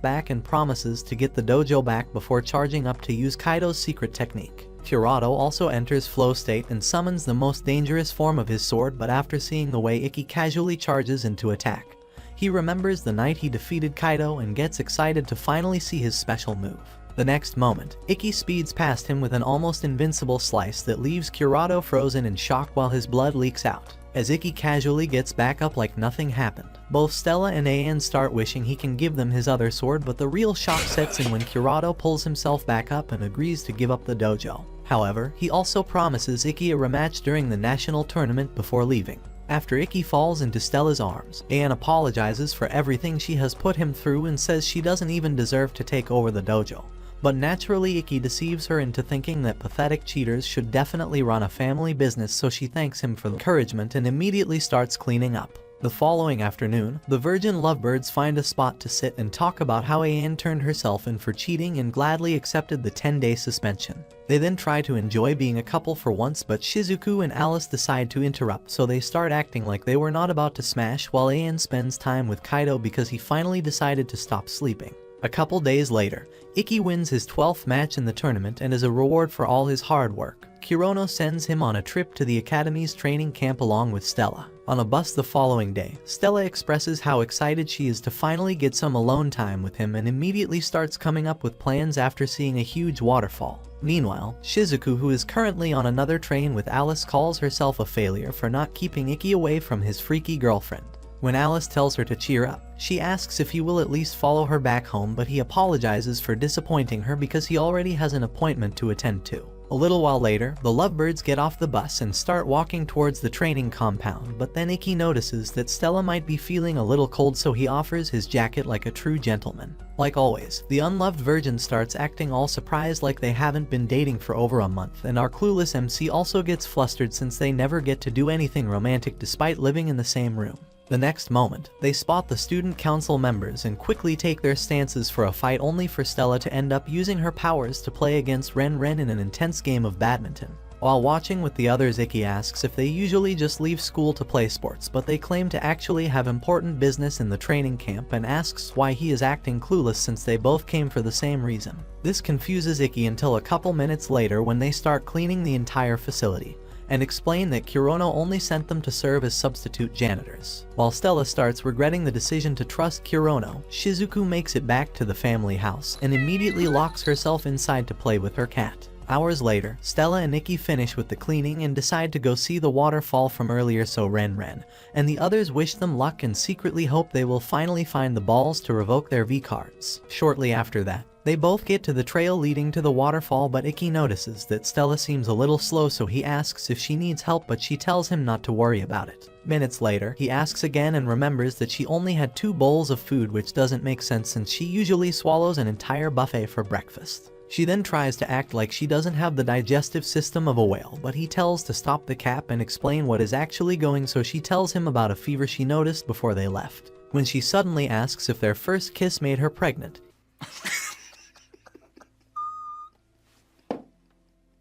back and promises to get the dojo back before charging up to use Kaido's secret technique. Kurado also enters flow state and summons the most dangerous form of his sword, but after seeing the way Ikki casually charges into attack, he remembers the night he defeated Kaido and gets excited to finally see his special move. The next moment, Ikki speeds past him with an almost invincible slice that leaves Kurado frozen in shock while his blood leaks out. As Ikki casually gets back up like nothing happened, both Stella and An start wishing he can give them his other sword, but the real shock sets in when Kurado pulls himself back up and agrees to give up the dojo. However, he also promises Ikki a rematch during the national tournament before leaving. After Ikki falls into Stella's arms, An apologizes for everything she has put him through and says she doesn't even deserve to take over the dojo. But naturally, Ikki deceives her into thinking that pathetic cheaters should definitely run a family business, so she thanks him for the encouragement and immediately starts cleaning up. The following afternoon, the virgin lovebirds find a spot to sit and talk about how An turned herself in for cheating and gladly accepted the 10-day suspension. They then try to enjoy being a couple for once, but Shizuku and Alice decide to interrupt, so they start acting like they were not about to smash while An spends time with Kaido because he finally decided to stop sleeping. A couple days later, Ikki wins his 12th match in the tournament, and as a reward for all his hard work, Kurono sends him on a trip to the Academy's training camp along with Stella. On a bus the following day, Stella expresses how excited she is to finally get some alone time with him and immediately starts coming up with plans after seeing a huge waterfall. Meanwhile, Shizuku, who is currently on another train with Alice, calls herself a failure for not keeping Ikki away from his freaky girlfriend. When Alice tells her to cheer up, she asks if he will at least follow her back home, but he apologizes for disappointing her because he already has an appointment to attend to. A little while later, the lovebirds get off the bus and start walking towards the training compound, but then Ikki notices that Stella might be feeling a little cold, so he offers his jacket like a true gentleman. Like always, the unloved virgin starts acting all surprised like they haven't been dating for over a month, and our clueless MC also gets flustered since they never get to do anything romantic despite living in the same room. The next moment, they spot the student council members and quickly take their stances for a fight, only for Stella to end up using her powers to play against Ren Ren in an intense game of badminton. While watching with the others, Ikki asks if they usually just leave school to play sports, but they claim to actually have important business in the training camp, and asks why he is acting clueless since they both came for the same reason. This confuses Ikki until a couple minutes later when they start cleaning the entire facility, and explain that Kurono only sent them to serve as substitute janitors. While Stella starts regretting the decision to trust Kurono, Shizuku makes it back to the family house and immediately locks herself inside to play with her cat. Hours later, Stella and Ikki finish with the cleaning and decide to go see the waterfall from earlier, so Ren Ren and the others wish them luck and secretly hope they will finally find the balls to revoke their V cards. Shortly after that, they both get to the trail leading to the waterfall, but Ikki notices that Stella seems a little slow, so he asks if she needs help, but she tells him not to worry about it. Minutes later, he asks again and remembers that she only had 2 bowls of food, which doesn't make sense since she usually swallows an entire buffet for breakfast. She then tries to act like she doesn't have the digestive system of a whale, but he tells to stop the cap and explain what is actually going, so she tells him about a fever she noticed before they left. When she suddenly asks if their first kiss made her pregnant,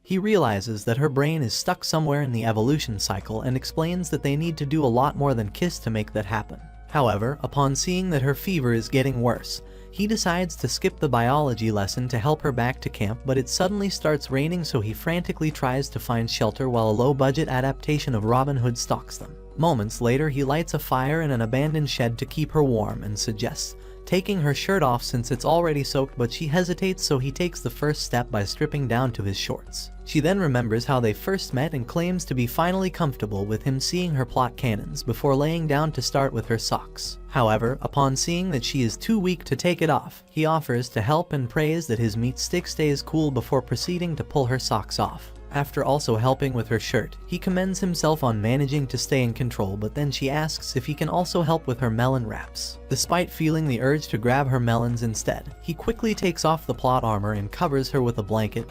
he realizes that her brain is stuck somewhere in the evolution cycle and explains that they need to do a lot more than kiss to make that happen. However, upon seeing that her fever is getting worse, he decides to skip the biology lesson to help her back to camp, but it suddenly starts raining, so he frantically tries to find shelter while a low-budget adaptation of Robin Hood stalks them. Moments later, he lights a fire in an abandoned shed to keep her warm and suggests taking her shirt off since it's already soaked, but she hesitates, so he takes the first step by stripping down to his shorts. She then remembers how they first met and claims to be finally comfortable with him seeing her plot cannons before laying down to start with her socks. However, upon seeing that she is too weak to take it off, he offers to help and prays that his meat stick stays cool before proceeding to pull her socks off. After also helping with her shirt, he commends himself on managing to stay in control, but then she asks if he can also help with her melon wraps. Despite feeling the urge to grab her melons instead, he quickly takes off the plot armor and covers her with a blanket.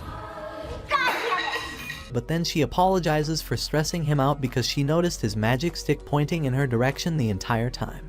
But then she apologizes for stressing him out because she noticed his magic stick pointing in her direction the entire time.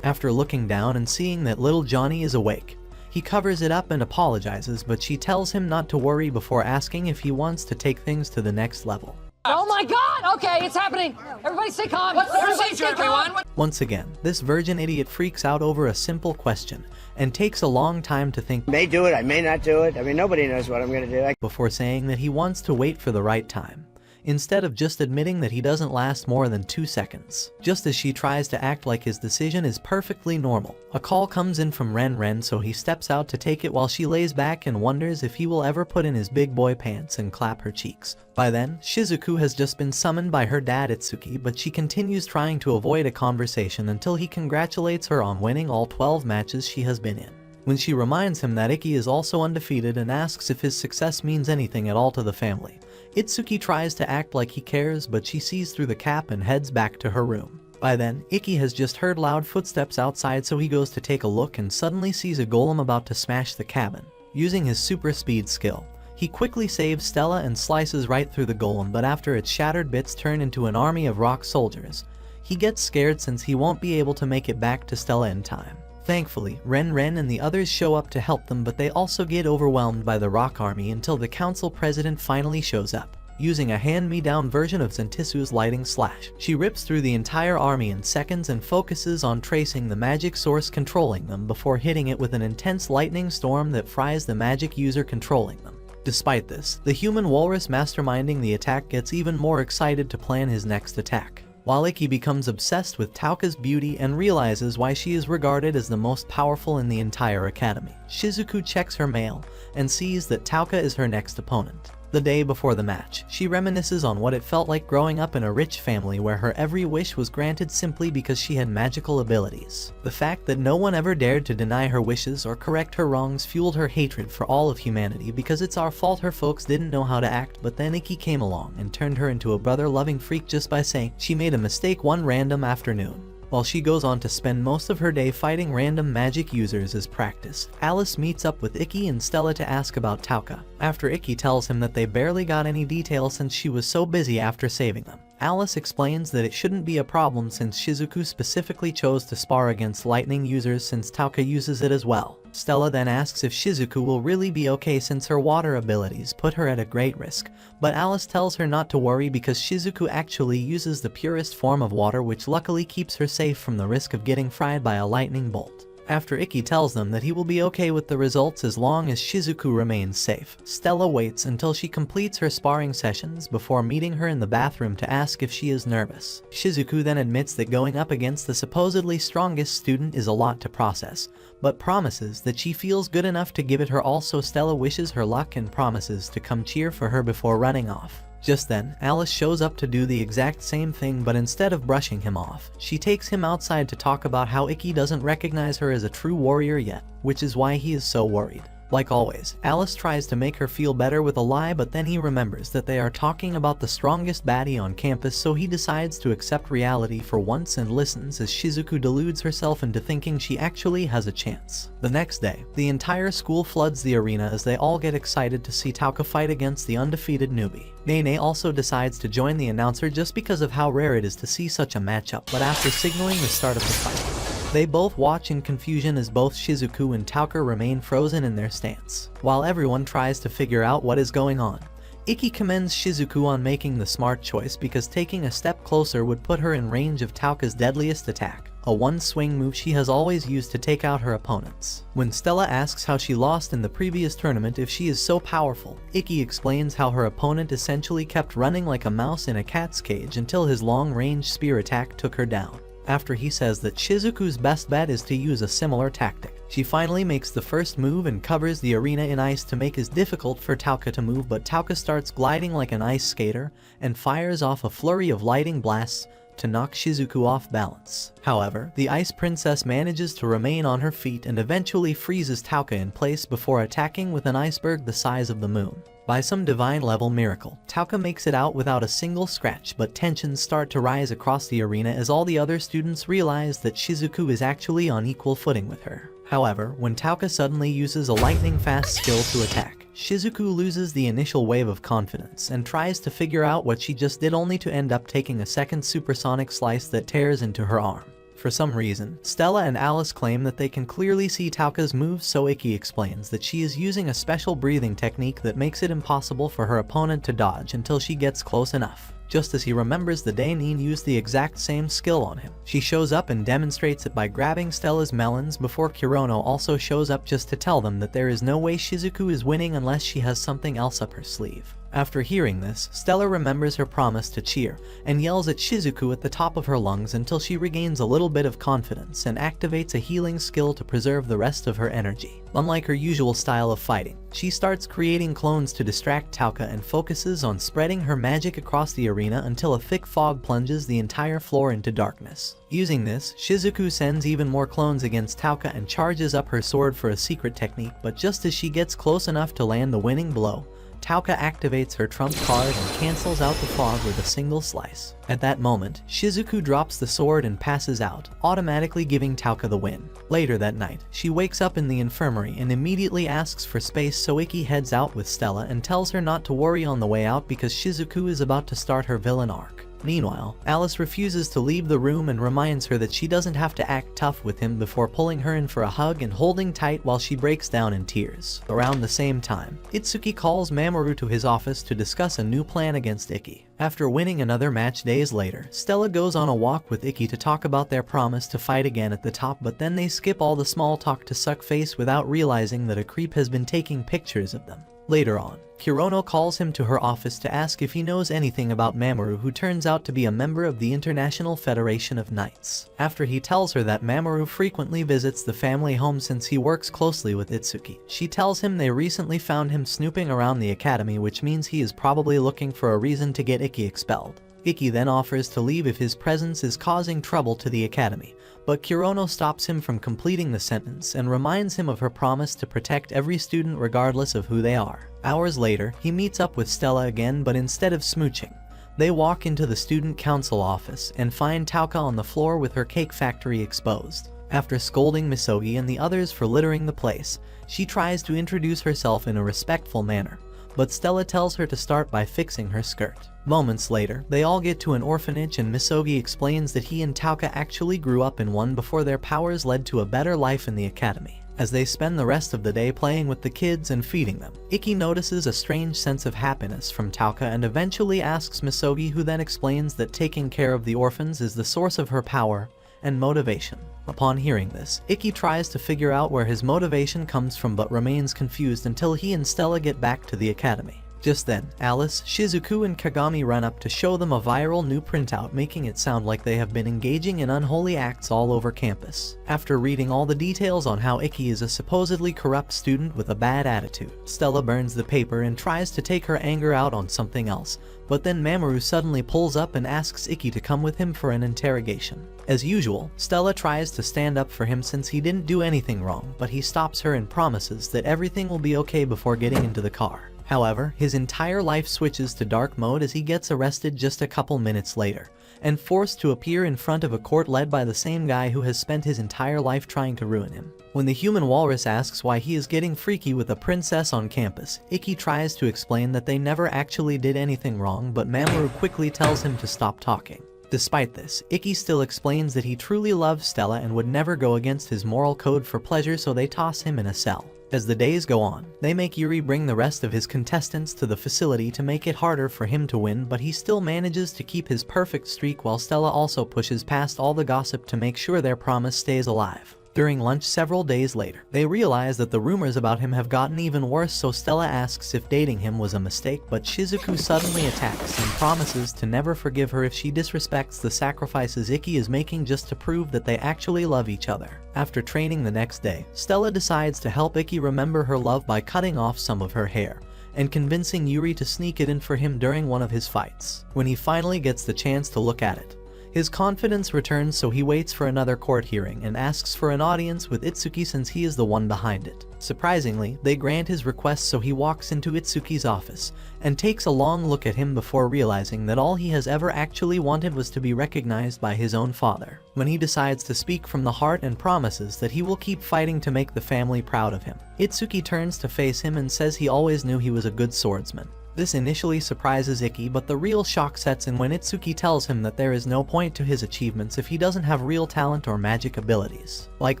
After looking down and seeing that little Johnny is awake, he covers it up and apologizes, but she tells him not to worry before asking if he wants to take things to the next level. Oh my god! Okay, it's happening! Everybody stay calm! What's the procedure, everyone? Once again, this virgin idiot freaks out over a simple question and takes a long time to think, May do it, I may not do it. I mean, nobody knows what I'm gonna do. before saying that he wants to wait for the right time, instead of just admitting that he doesn't last more than 2 seconds. Just as she tries to act like his decision is perfectly normal, a call comes in from Ren Ren, so he steps out to take it while she lays back and wonders if he will ever put in his big boy pants and clap her cheeks. By then, Shizuku has just been summoned by her dad Itsuki, but she continues trying to avoid a conversation until he congratulates her on winning all 12 matches she has been in. When she reminds him that Ikki is also undefeated and asks if his success means anything at all to the family, Itsuki tries to act like he cares, but she sees through the cap and heads back to her room. By then, Ikki has just heard loud footsteps outside, so he goes to take a look and suddenly sees a golem about to smash the cabin. Using his super speed skill, he quickly saves Stella and slices right through the golem, but after its shattered bits turn into an army of rock soldiers, he gets scared since he won't be able to make it back to Stella in time. Thankfully, Ren Ren and the others show up to help them, but they also get overwhelmed by the rock army until the council president finally shows up. Using a hand-me-down version of Zentisu's lighting slash, she rips through the entire army in seconds and focuses on tracing the magic source controlling them before hitting it with an intense lightning storm that fries the magic user controlling them. Despite this, the human walrus masterminding the attack gets even more excited to plan his next attack, while Ikki becomes obsessed with Tauka's beauty and realizes why she is regarded as the most powerful in the entire academy. Shizuku checks her mail and sees that Tauka is her next opponent. The day before the match, she reminisces on what it felt like growing up in a rich family where her every wish was granted simply because she had magical abilities. The fact that no one ever dared to deny her wishes or correct her wrongs fueled her hatred for all of humanity, because it's our fault her folks didn't know how to act. But then Ikki came along and turned her into a brother-loving freak just by saying she made a mistake one random afternoon. While she goes on to spend most of her day fighting random magic users as practice, Alice meets up with Ikki and Stella to ask about Tauka, after Ikki tells him that they barely got any details since she was so busy after saving them. Alice explains that it shouldn't be a problem since Shizuku specifically chose to spar against lightning users since Tauka uses it as well. Stella then asks if Shizuku will really be okay since her water abilities put her at a great risk, but Alice tells her not to worry because Shizuku actually uses the purest form of water, which luckily keeps her safe from the risk of getting fried by a lightning bolt. After Ikki tells them that he will be okay with the results as long as Shizuku remains safe, Stella waits until she completes her sparring sessions before meeting her in the bathroom to ask if she is nervous. Shizuku then admits that going up against the supposedly strongest student is a lot to process, but promises that she feels good enough to give it her all, so Stella wishes her luck and promises to come cheer for her before running off. Just then, Alice shows up to do the exact same thing, but instead of brushing him off, she takes him outside to talk about how Ikki doesn't recognize her as a true warrior yet, which is why he is so worried. Like always, Alice tries to make her feel better with a lie, but then he remembers that they are talking about the strongest baddie on campus, so he decides to accept reality for once and listens as Shizuku deludes herself into thinking she actually has a chance. The next day, the entire school floods the arena as they all get excited to see Tauka fight against the undefeated newbie. Nene also decides to join the announcer just because of how rare it is to see such a matchup, but after signaling the start of the fight, they both watch in confusion as both Shizuku and Tauka remain frozen in their stance, while everyone tries to figure out what is going on. Ikki commends Shizuku on making the smart choice because taking a step closer would put her in range of Tauka's deadliest attack, a one-swing move she has always used to take out her opponents. When Stella asks how she lost in the previous tournament if she is so powerful, Ikki explains how her opponent essentially kept running like a mouse in a cat's cage until his long-range spear attack took her down. After he says that Shizuku's best bet is to use a similar tactic, she finally makes the first move and covers the arena in ice to make it difficult for Tauka to move, but Tauka starts gliding like an ice skater and fires off a flurry of lightning blasts to knock Shizuku off balance. However, the Ice Princess manages to remain on her feet and eventually freezes Tauka in place before attacking with an iceberg the size of the moon. By some divine level miracle, Tauka makes it out without a single scratch, but tensions start to rise across the arena as all the other students realize that Shizuku is actually on equal footing with her. However, when Tauka suddenly uses a lightning-fast skill to attack, Shizuku loses the initial wave of confidence and tries to figure out what she just did, only to end up taking a second supersonic slice that tears into her arm. For some reason, Stella and Alice claim that they can clearly see Tauka's moves, so Ikki explains that she is using a special breathing technique that makes it impossible for her opponent to dodge until she gets close enough. Just as he remembers the day Nene used the exact same skill on him, she shows up and demonstrates it by grabbing Stella's melons before Kurono also shows up just to tell them that there is no way Shizuku is winning unless she has something else up her sleeve. After hearing this, Stella remembers her promise to cheer and yells at Shizuku at the top of her lungs until she regains a little bit of confidence and activates a healing skill to preserve the rest of her energy. Unlike her usual style of fighting, she starts creating clones to distract Tauka and focuses on spreading her magic across the arena until a thick fog plunges the entire floor into darkness. Using this, Shizuku sends even more clones against Tauka and charges up her sword for a secret technique, but just as she gets close enough to land the winning blow, Tauka activates her trump card and cancels out the fog with a single slice. At that moment, Shizuku drops the sword and passes out, automatically giving Tauka the win. Later that night, she wakes up in the infirmary and immediately asks for space, so Ikki heads out with Stella and tells her not to worry on the way out because Shizuku is about to start her villain arc. Meanwhile, Alice refuses to leave the room and reminds her that she doesn't have to act tough with him before pulling her in for a hug and holding tight while she breaks down in tears. Around the same time, Itsuki calls Mamoru to his office to discuss a new plan against Ikki. After winning another match days later, Stella goes on a walk with Ikki to talk about their promise to fight again at the top, but then they skip all the small talk to suck face without realizing that a creep has been taking pictures of them. Later on, Kurono calls him to her office to ask if he knows anything about Mamoru, who turns out to be a member of the International Federation of Knights. After he tells her that Mamoru frequently visits the family home since he works closely with Itsuki, she tells him they recently found him snooping around the academy, which means he is probably looking for a reason to get Ikki expelled. Ikki then offers to leave if his presence is causing trouble to the academy, but Kurono stops him from completing the sentence and reminds him of her promise to protect every student regardless of who they are. Hours later, he meets up with Stella again, but instead of smooching, they walk into the student council office and find Tauka on the floor with her cake factory exposed. After scolding Misogi and the others for littering the place, she tries to introduce herself in a respectful manner, but Stella tells her to start by fixing her skirt. Moments later, they all get to an orphanage and Misogi explains that he and Tauka actually grew up in one before their powers led to a better life in the academy. As they spend the rest of the day playing with the kids and feeding them, Ikki notices a strange sense of happiness from Tauka and eventually asks Misogi, who then explains that taking care of the orphans is the source of her power and motivation. Upon hearing this, Ikki tries to figure out where his motivation comes from but remains confused until he and Stella get back to the academy. Just then, Alice, Shizuku, and Kagami run up to show them a viral new printout, making it sound like they have been engaging in unholy acts all over campus. After reading all the details on how Ikki is a supposedly corrupt student with a bad attitude, Stella burns the paper and tries to take her anger out on something else, but then Mamoru suddenly pulls up and asks Ikki to come with him for an interrogation. As usual, Stella tries to stand up for him since he didn't do anything wrong, but he stops her and promises that everything will be okay before getting into the car. However, his entire life switches to dark mode as he gets arrested just a couple minutes later, and forced to appear in front of a court led by the same guy who has spent his entire life trying to ruin him. When the human walrus asks why he is getting freaky with a princess on campus, Ikki tries to explain that they never actually did anything wrong, but Mamoru quickly tells him to stop talking. Despite this, Ikki still explains that he truly loves Stella and would never go against his moral code for pleasure, so they toss him in a cell. As the days go on, they make Yuri bring the rest of his contestants to the facility to make it harder for him to win, but he still manages to keep his perfect streak while Stella also pushes past all the gossip to make sure their promise stays alive. During lunch several days later, they realize that the rumors about him have gotten even worse, so Stella asks if dating him was a mistake, but Shizuku suddenly attacks and promises to never forgive her if she disrespects the sacrifices Ikki is making just to prove that they actually love each other. After training the next day, Stella decides to help Ikki remember her love by cutting off some of her hair and convincing Yuri to sneak it in for him during one of his fights. When he finally gets the chance to look at it, his confidence returns, so he waits for another court hearing and asks for an audience with Itsuki since he is the one behind it. Surprisingly, they grant his request, so he walks into Itsuki's office and takes a long look at him before realizing that all he has ever actually wanted was to be recognized by his own father. When he decides to speak from the heart and promises that he will keep fighting to make the family proud of him, Itsuki turns to face him and says he always knew he was a good swordsman. This initially surprises Ikki, but the real shock sets in when Itsuki tells him that there is no point to his achievements if he doesn't have real talent or magic abilities. Like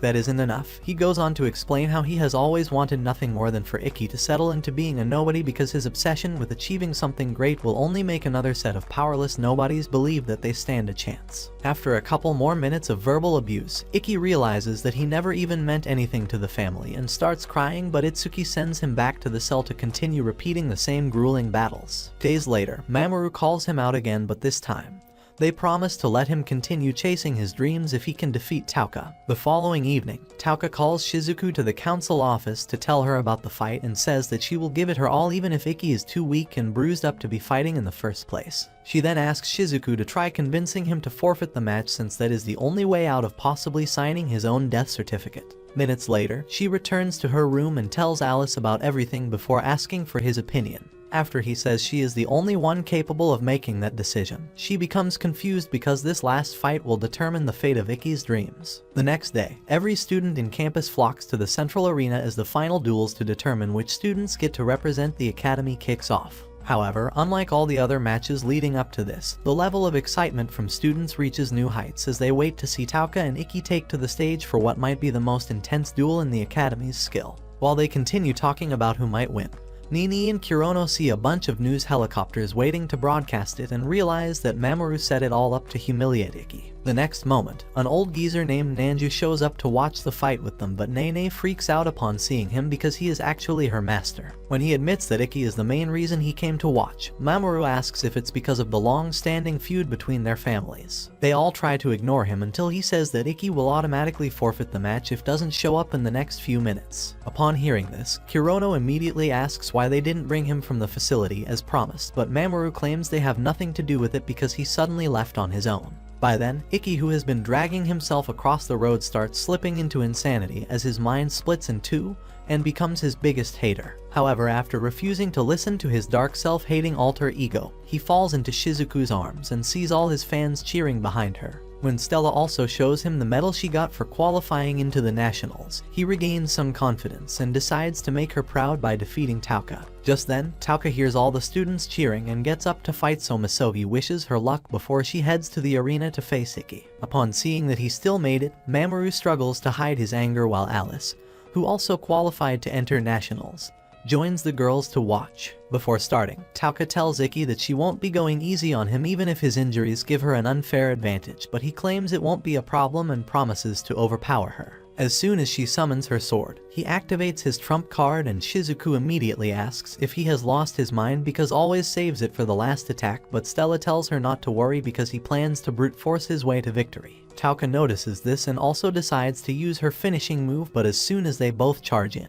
that isn't enough, he goes on to explain how he has always wanted nothing more than for Ikki to settle into being a nobody, because his obsession with achieving something great will only make another set of powerless nobodies believe that they stand a chance. After a couple more minutes of verbal abuse, Ikki realizes that he never even meant anything to the family and starts crying, but Itsuki sends him back to the cell to continue repeating the same grueling battles. Days later, Mamoru calls him out again, but this time, they promise to let him continue chasing his dreams if he can defeat Tauka. The following evening, Tauka calls Shizuku to the council office to tell her about the fight and says that she will give it her all even if Ikki is too weak and bruised up to be fighting in the first place. She then asks Shizuku to try convincing him to forfeit the match, since that is the only way out of possibly signing his own death certificate. Minutes later, she returns to her room and tells Alice about everything before asking for his opinion. After he says she is the only one capable of making that decision, she becomes confused because this last fight will determine the fate of Ikki's dreams. The next day, every student in campus flocks to the central arena as the final duels to determine which students get to represent the academy kicks off. However, unlike all the other matches leading up to this, the level of excitement from students reaches new heights as they wait to see Tauka and Ikki take to the stage for what might be the most intense duel in the academy's skill. While they continue talking about who might win, Nini and Kurono see a bunch of news helicopters waiting to broadcast it and realize that Mamoru set it all up to humiliate Ikki. The next moment, an old geezer named Nanju shows up to watch the fight with them, but Nene freaks out upon seeing him because he is actually her master. When he admits that Ikki is the main reason he came to watch, Mamoru asks if it's because of the long-standing feud between their families. They all try to ignore him until he says that Ikki will automatically forfeit the match if doesn't show up in the next few minutes. Upon hearing this, Kurono immediately asks why they didn't bring him from the facility as promised, but Mamoru claims they have nothing to do with it because he suddenly left on his own. By then, Ikki, who has been dragging himself across the road, starts slipping into insanity as his mind splits in two and becomes his biggest hater. However, after refusing to listen to his dark self-hating alter ego, he falls into Shizuku's arms and sees all his fans cheering behind her. When Stella also shows him the medal she got for qualifying into the nationals, he regains some confidence and decides to make her proud by defeating Tauka. Just then, Tauka hears all the students cheering and gets up to fight, so Misogi wishes her luck before she heads to the arena to face Ikki. Upon seeing that he still made it, Mamoru struggles to hide his anger while Alice, who also qualified to enter nationals, joins the girls to watch. Before starting, Tauka tells Ikki that she won't be going easy on him even if his injuries give her an unfair advantage, but he claims it won't be a problem and promises to overpower her. As soon as she summons her sword, he activates his trump card and Shizuku immediately asks if he has lost his mind because always saves it for the last attack, but Stella tells her not to worry because he plans to brute force his way to victory. Tauka notices this and also decides to use her finishing move, but as soon as they both charge in,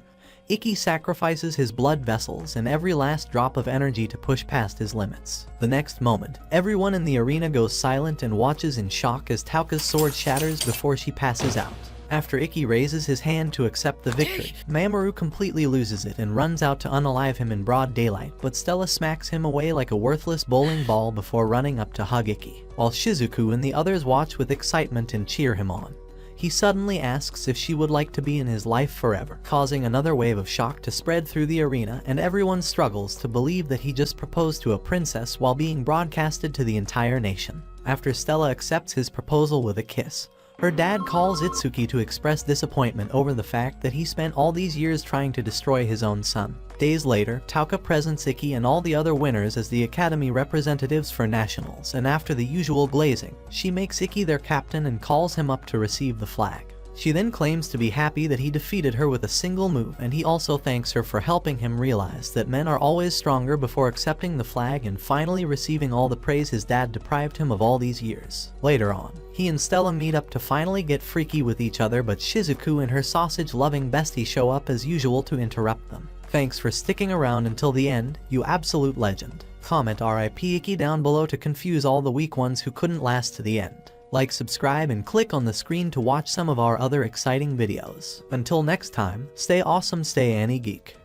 Ikki sacrifices his blood vessels and every last drop of energy to push past his limits. The next moment, everyone in the arena goes silent and watches in shock as Tauka's sword shatters before she passes out. After Ikki raises his hand to accept the victory, Mamoru completely loses it and runs out to unalive him in broad daylight, but Stella smacks him away like a worthless bowling ball before running up to hug Ikki. While Shizuku and the others watch with excitement and cheer him on, he suddenly asks if she would like to be in his life forever, causing another wave of shock to spread through the arena, and everyone struggles to believe that he just proposed to a princess while being broadcasted to the entire nation. After Stella accepts his proposal with a kiss, her dad calls Itsuki to express disappointment over the fact that he spent all these years trying to destroy his own son. Days later, Tauka presents Ikki and all the other winners as the academy representatives for nationals, and after the usual glazing, she makes Ikki their captain and calls him up to receive the flag. She then claims to be happy that he defeated her with a single move, and he also thanks her for helping him realize that men are always stronger before accepting the flag and finally receiving all the praise his dad deprived him of all these years. Later on, he and Stella meet up to finally get freaky with each other, but Shizuku and her sausage-loving bestie show up as usual to interrupt them. Thanks for sticking around until the end, you absolute legend. Comment RIP Ikki down below to confuse all the weak ones who couldn't last to the end. Like, subscribe, and click on the screen to watch some of our other exciting videos. Until next time, stay awesome, stay Annie Geek.